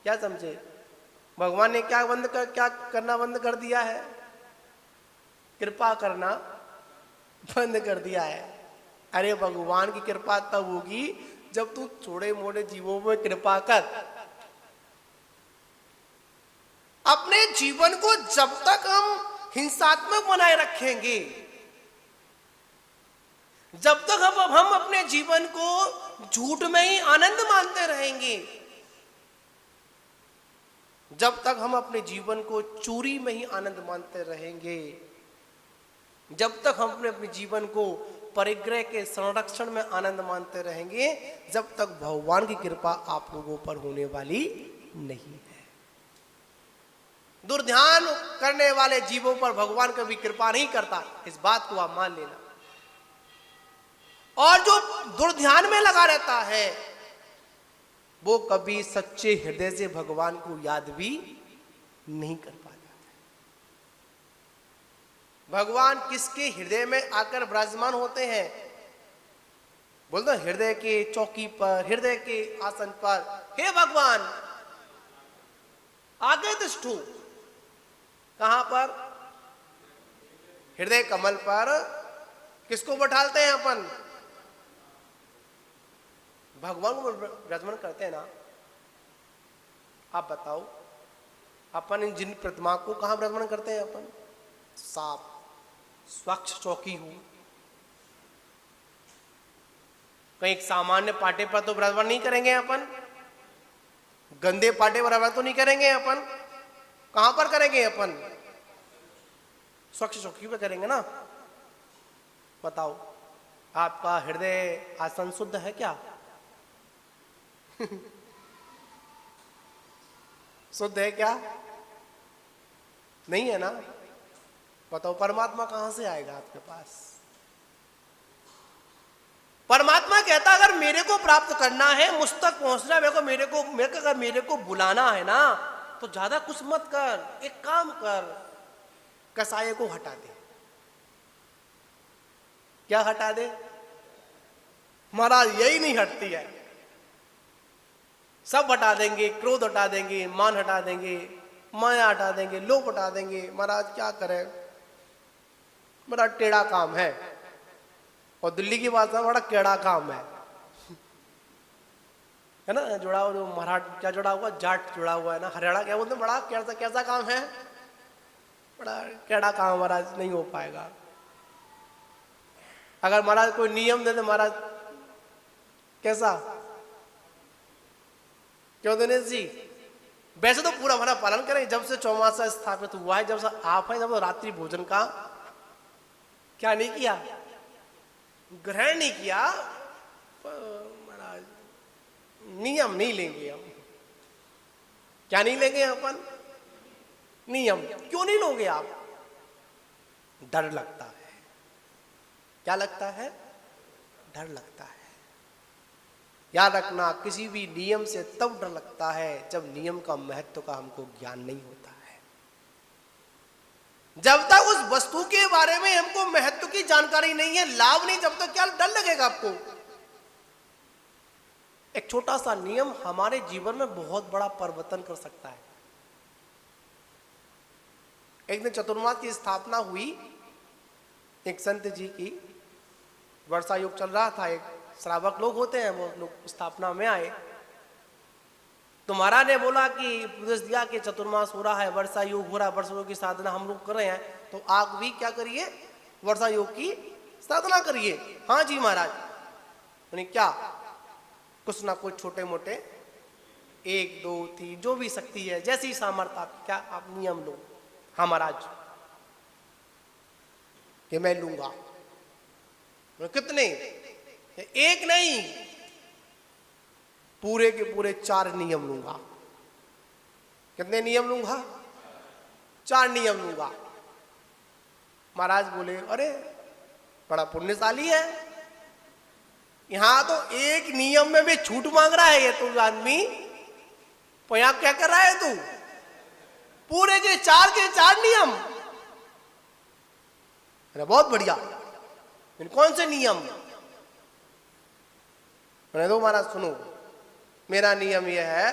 क्या समझे? भगवान ने क्या करना बंद कर दिया है? कृपा करना बंद कर दिया है। अरे भगवान की कृपा तब होगी जब तू छोटे मोटे जीवों में कृपा कर। अपने जीवन को जब तक हम हिंसात्मक बनाए रखेंगे, जब तक हम अपने जीवन को झूठ में ही आनंद मानते रहेंगे, जब तक हम अपने जीवन को चोरी में ही आनंद मानते रहेंगे, जब तक हम अपने जीवन को परिग्रह के संरक्षण में आनंद मानते रहेंगे, जब तक भगवान की कृपा आप लोगों पर होने वाली नहीं है। दुर्ध्यान करने वाले जीवों पर भगवान कभी कृपा नहीं करता, इस बात को आप मान लेना। और जो दुर्ध्यान में लगा रहता है वो कभी सच्चे हृदय से भगवान को याद भी नहीं कर पाता। भगवान किसके हृदय में आकर विराजमान होते हैं? बोलते हृदय के चौकी पर, हृदय के आसन पर, हे भगवान आगे तिष्ठो। कहां पर? हृदय कमल पर। किसको बैठालते हैं अपन? भगवान को विराजमान करते हैं ना। आप बताओ, अपन जिन प्रतिमा को कहां विराजमान करते हैं अपन? साफ स्वच्छ चौकी हो, कहीं एक सामान्य पाटे पर तो विराजमान नहीं करेंगे अपन, गंदे पाटे पर विराजमान तो नहीं करेंगे अपन। कहां पर करेंगे अपन? स्वच्छ चौकी पर करेंगे ना। बताओ, आपका हृदय आसन शुद्ध है क्या? शुद्ध है क्या? नहीं है ना। बताओ, परमात्मा कहां से आएगा आपके पास? परमात्मा कहता अगर मेरे को प्राप्त करना है, मुझ तक पहुंचना, मेरे को बुलाना है ना, तो ज्यादा कुछ मत कर, एक काम कर, कसाई को हटा दे। क्या हटा दे? महाराज यही नहीं हटती है। सब हटा देंगे, क्रोध हटा देंगे, मान हटा देंगे, माया हटा देंगे, लोभ हटा देंगे। महाराज क्या करें, बड़ा टेढ़ा काम है। और दिल्ली की भाषा में बड़ा टेढ़ा काम है ना। जुड़ा हुआ जो मराठ क्या जुड़ा हुआ, जाट जुड़ा हुआ है ना, हरियाणा क्या बोलते हैं, बड़ा कैसा काम है, बड़ा टेढ़ा काम महाराज, नहीं हो पाएगा। अगर महाराज कोई नियम दे दे महाराज, कैसा, क्यों दिनेश जी? वैसे तो पूरा हमारा पालन करें। जब से चौमासा स्थापित हुआ है, जब से आप हैं, जब से रात्रि भोजन का क्या नहीं किया, ग्रहण नहीं किया। महाराज नियम नहीं लेंगे हम। क्या नहीं लेंगे अपन? नियम। क्यों नहीं लोगे आप? डर लगता है। क्या लगता है? डर लगता है। याद रखना, किसी भी नियम से तब डर लगता है जब नियम का महत्व का हमको ज्ञान नहीं होता है। जब तक उस वस्तु के बारे में हमको महत्व की जानकारी नहीं है, लाभ नहीं, जब तक क्या डर लगेगा आपको? एक छोटा सा नियम हमारे जीवन में बहुत बड़ा परिवर्तन कर सकता है। एक दिन चतुर्मास की स्थापना हुई, एक संत जी की वर्षा योग चल रहा था, एक श्रावक लोग होते हैं, वो लोग स्थापना में आए। तो महाराज ने बोला कि उपदेश दिया कि चतुर्मास हो रहा है, वर्षा योग हो रहा है, वर्षा योग की साधना हम लोग कर रहे हैं, तो आप भी क्या करिए, वर्षा योग की साधना करिए। हाँ जी महाराज। उन्हें क्या कुछ ना कुछ छोटे मोटे 1 2 3 जो भी शक्ति है, जैसी सामर्थ्य आप क्या आप नियम लो। हाँ महाराज कि मैं लूंगा। कितने? एक नहीं, पूरे के पूरे 4 नियम लूंगा। कितने नियम लूंगा? 4 नियम लूंगा। महाराज बोले अरे बड़ा पुण्यशाली है, यहां तो एक नियम में भी छूट मांग रहा है ये तो आदमी, तो यहां क्या कर रहा है तू? पूरे के 4 नियम। अरे बहुत बढ़िया, कौन से नियम? मैंने तो महाराज सुनो, मेरा नियम यह है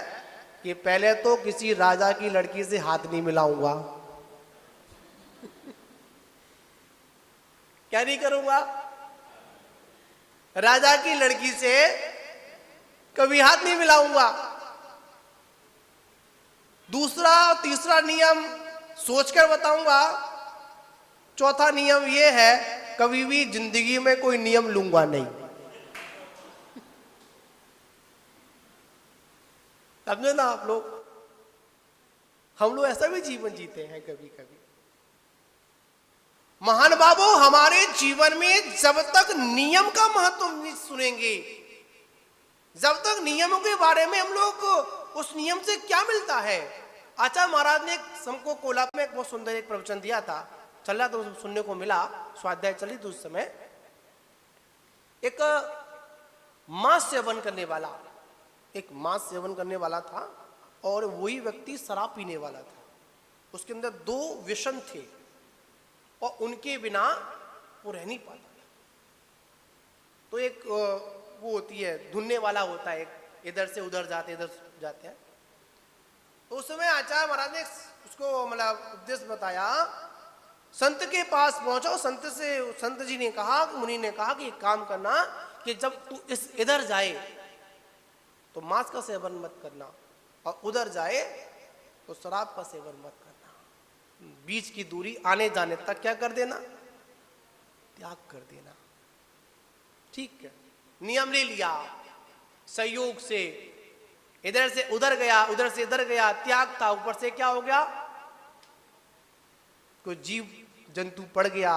कि पहले तो किसी राजा की लड़की से हाथ नहीं मिलाऊंगा। क्या नहीं करूंगा? राजा की लड़की से कभी हाथ नहीं मिलाऊंगा। दूसरा तीसरा नियम सोचकर बताऊंगा। चौथा नियम यह है कभी भी जिंदगी में कोई नियम लूंगा नहीं। समझे ना आप लोग? हम लोग ऐसा भी जीवन जीते हैं कभी कभी। महान बाबू, हमारे जीवन में जब तक नियम का महत्व नहीं सुनेंगे, जब तक नियमों के बारे में हम लोग उस नियम से क्या मिलता है। आचार्य महाराज ने हमको कोलाब में एक बहुत सुंदर एक प्रवचन दिया था, चल रहा तो सुनने को मिला, स्वाध्याय चली थी उस समय। एक मांस सेवन करने वाला, एक मांस सेवन करने वाला था और वही व्यक्ति शराब पीने वाला था। उसके अंदर 2 व्यसन थे और उनके बिना वो रह नहीं पाता। तो एक वो होती है धुनने वाला होता है, एक इधर से उधर जाते इधर जाते हैं। तो उस समय आचार्य महाराज ने उसको मतलब उपदेश बताया। संत के पास पहुंचो, संत जी ने कहा, मुनि ने कहा कि एक काम करना कि जब तू इस इधर जाए तो मांस का सेवन मत करना और उधर जाए तो शराब का सेवन मत करना। बीच की दूरी आने जाने तक क्या कर देना? त्याग कर देना। ठीक है, नियम ले लिया, संयोग से इधर से उधर गया, उधर से इधर गया, त्याग था। ऊपर से क्या हो गया? कोई जीव जंतु पड़ गया,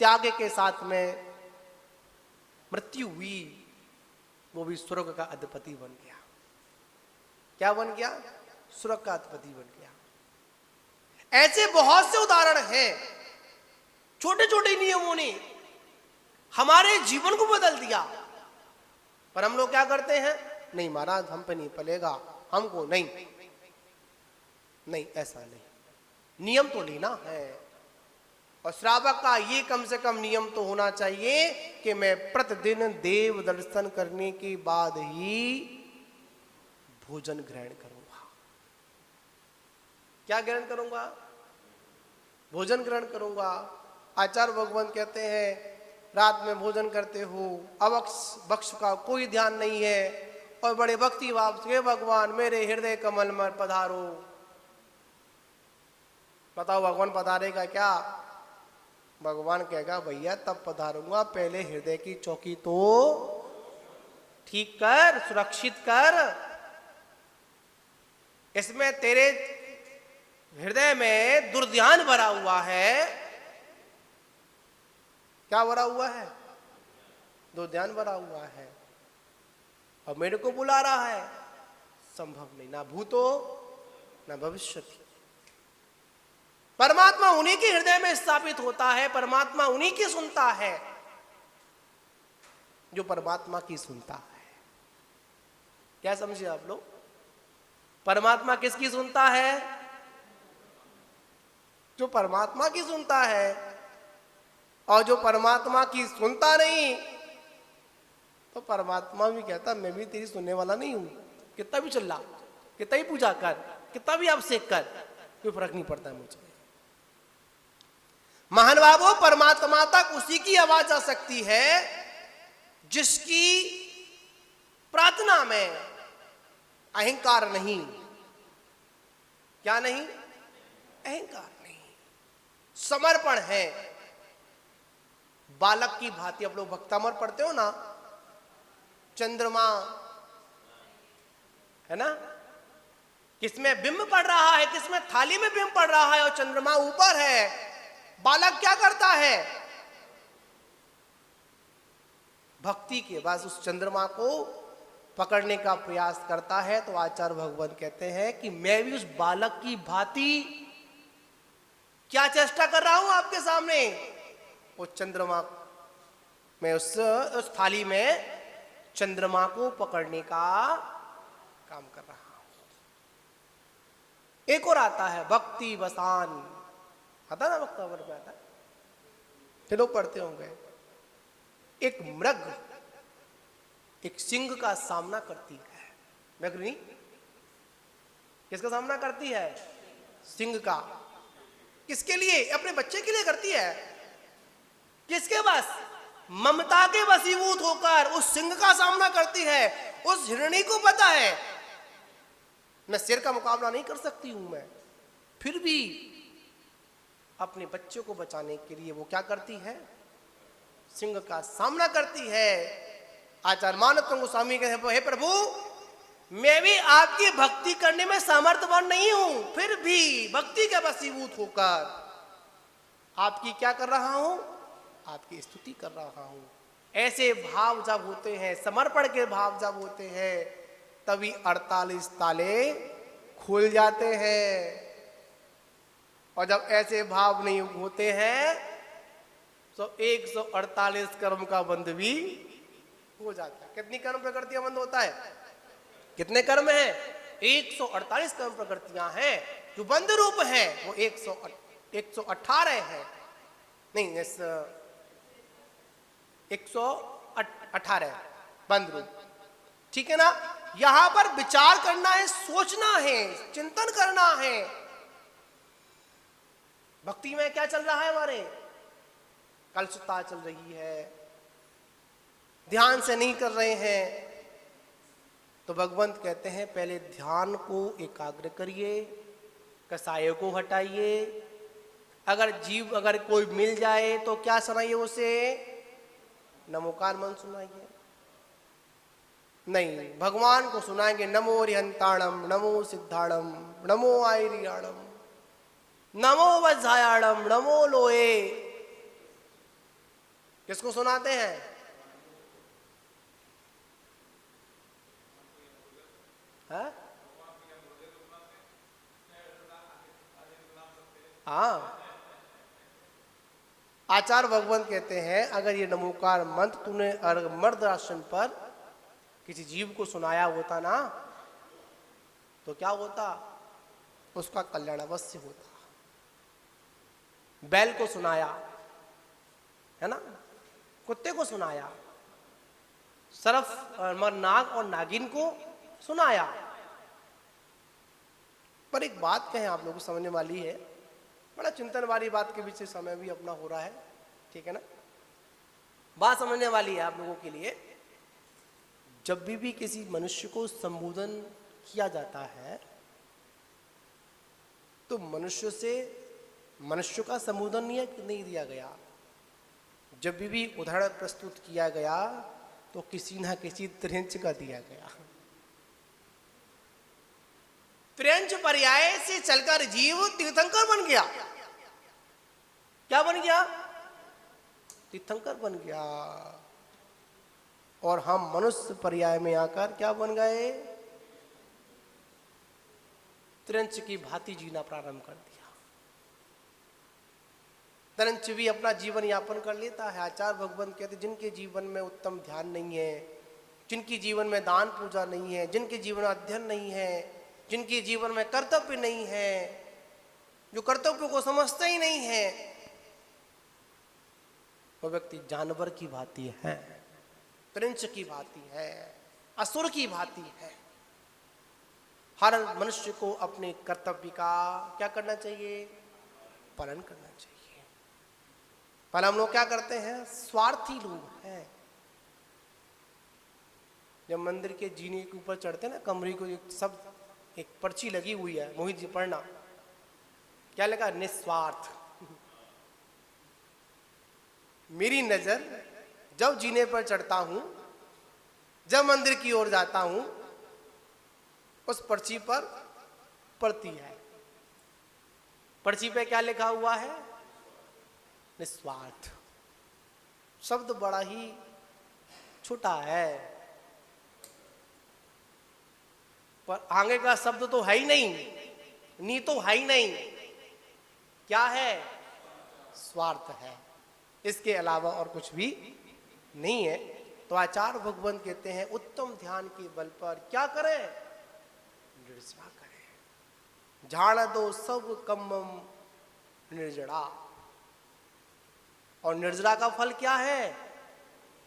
त्याग के साथ में मृत्यु हुई, वो भी स्वर्ग का अधिपति बन गया। क्या बन गया? स्वर्ग का अधिपति बन गया। ऐसे बहुत से उदाहरण हैं। छोटे छोटे नियमों ने हमारे जीवन को बदल दिया। पर हम लोग क्या करते हैं? नहीं महाराज हम पे नहीं पलेगा, हमको नहीं, नहीं ऐसा नहीं। नियम तो लेना है। और श्रावक का ये कम से कम नियम तो होना चाहिए कि मैं प्रतिदिन देव दर्शन करने के बाद ही भोजन ग्रहण करूंगा। क्या ग्रहण करूंगा? भोजन ग्रहण करूंगा। आचार्य भगवान कहते हैं रात में भोजन करते हो, अवक्ष बक्ष का कोई ध्यान नहीं है और बड़े भक्ति भाव से भगवान मेरे हृदय कमल में पधारो। बताओ भगवान पधारेगा क्या? भगवान कहेगा भैया तब पधारूंगा, पहले हृदय की चौकी तो ठीक कर, सुरक्षित कर। इसमें तेरे हृदय में दुर्ध्यान भरा हुआ है। क्या भरा हुआ है? दुर्ध्यान भरा हुआ है और मेरे को बुला रहा है। संभव नहीं, ना भूतो ना भविष्यति। परमात्मा उन्हीं के हृदय में स्थापित होता है, परमात्मा उन्हीं की सुनता है जो परमात्मा की सुनता है। क्या समझे आप लोग? परमात्मा किसकी सुनता है? जो परमात्मा की सुनता है। और जो परमात्मा की सुनता नहीं तो परमात्मा भी कहता मैं भी तेरी सुनने वाला नहीं हूं। कितना भी चिल्ला, कितना ही पूजा कर, कितना भी अभिषेक कर, कोई फर्क नहीं पड़ता है मुझे। महान बाबू, परमात्मा तक उसी की आवाज आ सकती है जिसकी प्रार्थना में अहंकार नहीं। क्या नहीं? अहंकार नहीं, समर्पण है। बालक की भांति आप लोग भक्तामर पढ़ते हो ना, चंद्रमा, है ना, किसमें बिंब पड़ रहा है, किसमें थाली में बिंब पड़ रहा है और चंद्रमा ऊपर है। बालक क्या करता है? भक्ति के बस उस चंद्रमा को पकड़ने का प्रयास करता है। तो आचार्य भगवत कहते हैं कि मैं भी उस बालक की भांति क्या चेष्टा कर रहा हूं आपके सामने, वो चंद्रमा में उस थाली में चंद्रमा को पकड़ने का काम कर रहा हूं। एक और आता है भक्ति वसान, आता ना, वक्तावर पे आता है, ये लोग पढ़ते होंगे। एक मृग एक सिंह का सामना करती है, मृग नहीं, किसका सामना करती है? सिंह का। किसके लिए? अपने बच्चे के लिए करती है। किसके बस? ममता के वशीभूत होकर उस सिंह का सामना करती है। उस हिरणी को पता है मैं शेर का मुकाबला नहीं कर सकती हूं मैं, फिर भी अपने बच्चों को बचाने के लिए वो क्या करती है? सिंह का सामना करती है। आचार्य मानव गोस्वामी कहते हैं, हे प्रभु, मैं भी आपकी भक्ति करने में सामर्थ्यवान नहीं हूं, फिर भी भक्ति के वशीभूत होकर आपकी क्या कर रहा हूं? आपकी स्तुति कर रहा हूं। ऐसे भाव जब होते हैं, समर्पण के भाव जब होते हैं, तभी 48 ताले खुल जाते हैं। और जब ऐसे भाव नहीं होते हैं तो 148 कर्म का बंध भी हो जाता है। कितनी कर्म प्रकृतियां बंद होता है? कितने कर्म हैं? 148 कर्म प्रकृतियां हैं। जो बंद रूप है वो 118 है, नहीं 118 बंद रूप, ठीक है ना। यहां पर विचार करना है, सोचना है, चिंतन करना है। भक्ति में क्या चल रहा है? हमारे कलुषता चल रही है, ध्यान से नहीं कर रहे हैं। तो भगवंत कहते हैं पहले ध्यान को एकाग्र करिए, कसाय को हटाइए। अगर कोई मिल जाए तो क्या सुनाइए उसे? नमोकार मंत्र सुनाइए। नहीं, भगवान को सुनाएंगे नमो रिहंताणम, नमो सिद्धाणम, नमो आयरियाणम, नमो वज्रायाणम, नमो लोए। किसको सुनाते हैं? हाँ, आचार्य भगवंत कहते हैं अगर ये नमोकार मंत्र तूने मर्द आसन पर किसी जीव को सुनाया होता ना, तो क्या होता? उसका कल्याण अवश्य होता। बैल को सुनाया, है ना, कुत्ते को सुनाया, सर्फ नाग और नागिन को सुनाया। पर एक बात कहें, आप लोगों को समझने वाली है, बड़ा चिंतन वाली बात के बीच से समय भी अपना हो रहा है, ठीक है ना। बात समझने वाली है आप लोगों के लिए। जब भी किसी मनुष्य को संबोधन किया जाता है तो मनुष्य का संबोधन नहीं दिया गया। जब भी उदाहरण प्रस्तुत किया गया तो किसी ना किसी त्रिंच का दिया गया। त्रिंच पर्याय से चलकर जीव तीर्थंकर बन गया। क्या बन गया? तीर्थंकर बन गया। और हम मनुष्य पर्याय में आकर क्या बन गए? त्रिंच की भांति जीना प्रारंभ कर दिया। त्रिंच भी अपना जीवन यापन कर लेता है। आचार्य भगवंत कहते जिनके जीवन में उत्तम ध्यान नहीं है, जिनके जीवन में दान पूजा नहीं है, जिनके जीवन में अध्ययन नहीं है, जिनके जीवन में कर्तव्य नहीं है, जो कर्तव्य को समझते ही नहीं है, वो व्यक्ति जानवर की भांति है, त्रिंच की भांति है, असुर की भांति है। हर मनुष्य को अपने कर्तव्य का क्या करना चाहिए? पालन करना चाहिए। पर हम लोग क्या करते हैं? स्वार्थी लोग हैं। जब मंदिर के जीने के ऊपर चढ़ते ना, कमरे को सब एक पर्ची लगी हुई है, मोहित जी पढ़ना, क्या लिखा? निस्वार्थ। मेरी नजर जब जीने पर चढ़ता हूं जब मंदिर की ओर जाता हूं उस पर्ची पर पड़ती है, पर्ची पे क्या लिखा हुआ है? निस्वार्थ। शब्द बड़ा ही छोटा है, पर आगे का शब्द तो है ही नहीं, नी तो है ही नहीं। क्या है? स्वार्थ है, इसके अलावा और कुछ भी नहीं है। तो आचार्य भगवंत कहते हैं उत्तम ध्यान के बल पर क्या करें? निर्जरा करें। झाड़ दो सब कम्मम निर्जरा। और निर्जरा का फल क्या है?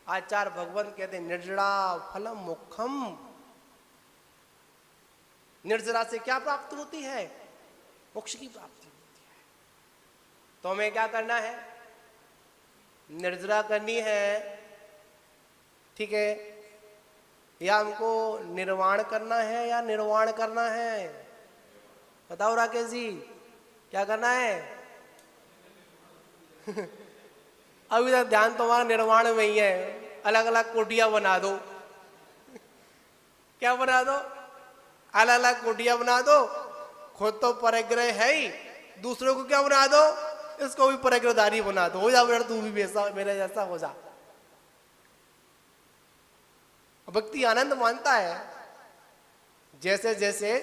आचार्य भगवंत कहते हैं निर्जरा फलम मुखम। निर्जरा से क्या प्राप्त होती है? मोक्ष की प्राप्ति होती है। तो हमें क्या करना है? निर्जरा करनी है, ठीक है? या हमको निर्वाण करना है या निर्वाण करना है? बताओ राकेश जी, क्या करना है? अभी तक ध्यान तुम्हारा निर्वाण में ही है। अलग अलग कोटियां बना दो। क्या बना दो? अलग अलग कोटियां बना दो। खुद तो परिग्रह है ही, दूसरों को क्या बना दो? इसको भी परिग्रहधारी बना दो। हो जा बेटा, तू भी वैसा मेरे जैसा हो जा। भक्ति आनंद मानता है। जैसे जैसे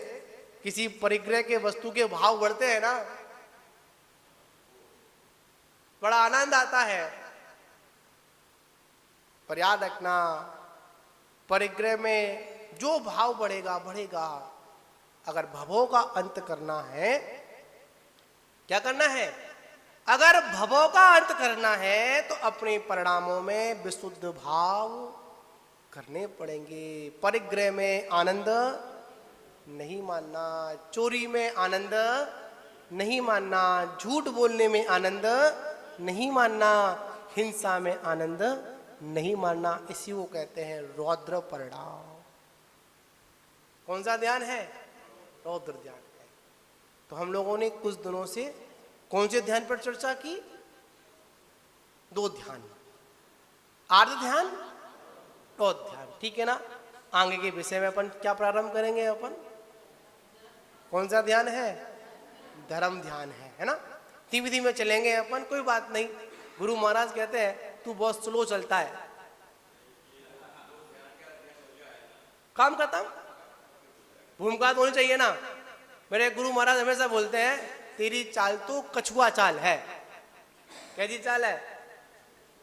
किसी परिग्रह के वस्तु के भाव बढ़ते हैं ना, बड़ा आनंद आता है। पर याद रखना, परिग्रह में जो भाव बढ़ेगा बढ़ेगा। अगर भवों का अंत करना है, क्या करना है? अगर भवों का अंत करना है तो अपने परिणामों में विशुद्ध भाव करने पड़ेंगे। परिग्रह में आनंद नहीं मानना, चोरी में आनंद नहीं मानना, झूठ बोलने में आनंद नहीं मानना, हिंसा में आनंद नहीं मानना। इसी को कहते हैं रौद्र परिणाम। कौन सा ध्यान है? रौद्र ध्यान है। तो हम लोगों ने कुछ दिनों से कौन से ध्यान पर चर्चा की? दो ध्यान, आर्ध ध्यान, रौद्र ध्यान, ठीक है ना? आगे के विषय में अपन क्या प्रारंभ करेंगे? अपन कौन सा ध्यान है? धर्म ध्यान है ना? धीमे धीमे चलेंगे अपन, कोई बात नहीं। गुरु महाराज कहते हैं तू बहुत स्लो चलता है, काम खत्म। भूमिका तो होनी चाहिए ना। मेरे गुरु महाराज हमेशा बोलते हैं तेरी चाल तो कछुआ चाल है। कैसी चाल है?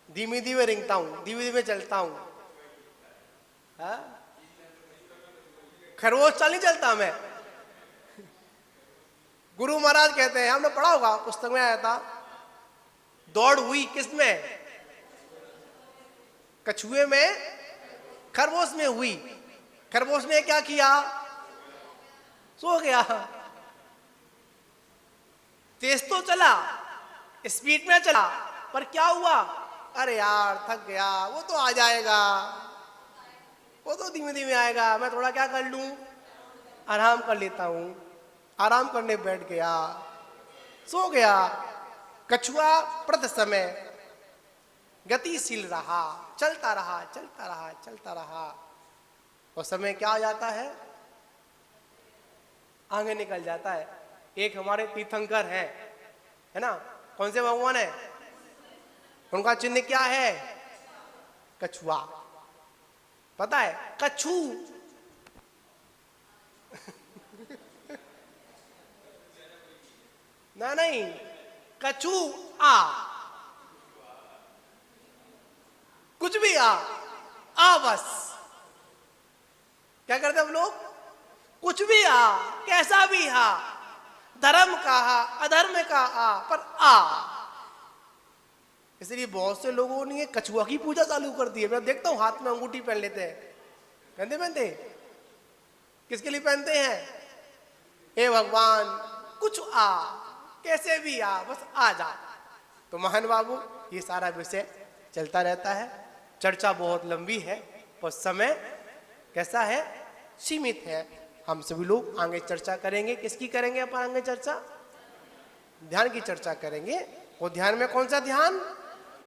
धीमे धीमे रेंगता हूं, धीमे धीमे चलता हूं। खरगोश चाल नहीं चलता मैं। गुरु महाराज कहते हैं, हमने पढ़ा होगा, पुस्तक में आया था, दौड़ हुई किसमें? कछुए में, खरगोश में हुई। खरगोश ने क्या किया? सो गया। तेज तो चला, स्पीड में चला, पर क्या हुआ? अरे यार थक गया। वो तो आ जाएगा, वो तो धीमे धीमे आएगा, मैं थोड़ा क्या कर लूं, आराम कर लेता हूं। आराम करने बैठ गया, सो गया। कछुआ प्रति समय गतिशील रहा, चलता रहा, चलता रहा, चलता रहा। और समय क्या आ जाता है? आगे निकल जाता है। एक हमारे तीर्थंकर है ना? कौन से भगवान है? उनका चिन्ह क्या है? कछुआ। पता है? कछु ना, नहीं, कछु आ, कुछ भी आ बस। क्या करते हम लोग? कुछ भी आ, कैसा भी आ, धर्म का आ, अधर्म का आ, पर आ। इसलिए बहुत से लोगों ने कछुआ की पूजा चालू कर दी है। मैं देखता हूं हाथ में अंगूठी पहन लेते हैं। पहनते किसके लिए पहनते हैं? हे भगवान कुछ आ, कैसे भी आ, बस आ जा। तो महान बाबू ये सारा विषय चलता रहता है। चर्चा बहुत लंबी है, पर समय कैसा है? सीमित है। हम सभी लोग आगे चर्चा करेंगे। किसकी करेंगे अपन आगे चर्चा? ध्यान की चर्चा करेंगे। वो ध्यान में कौन सा ध्यान?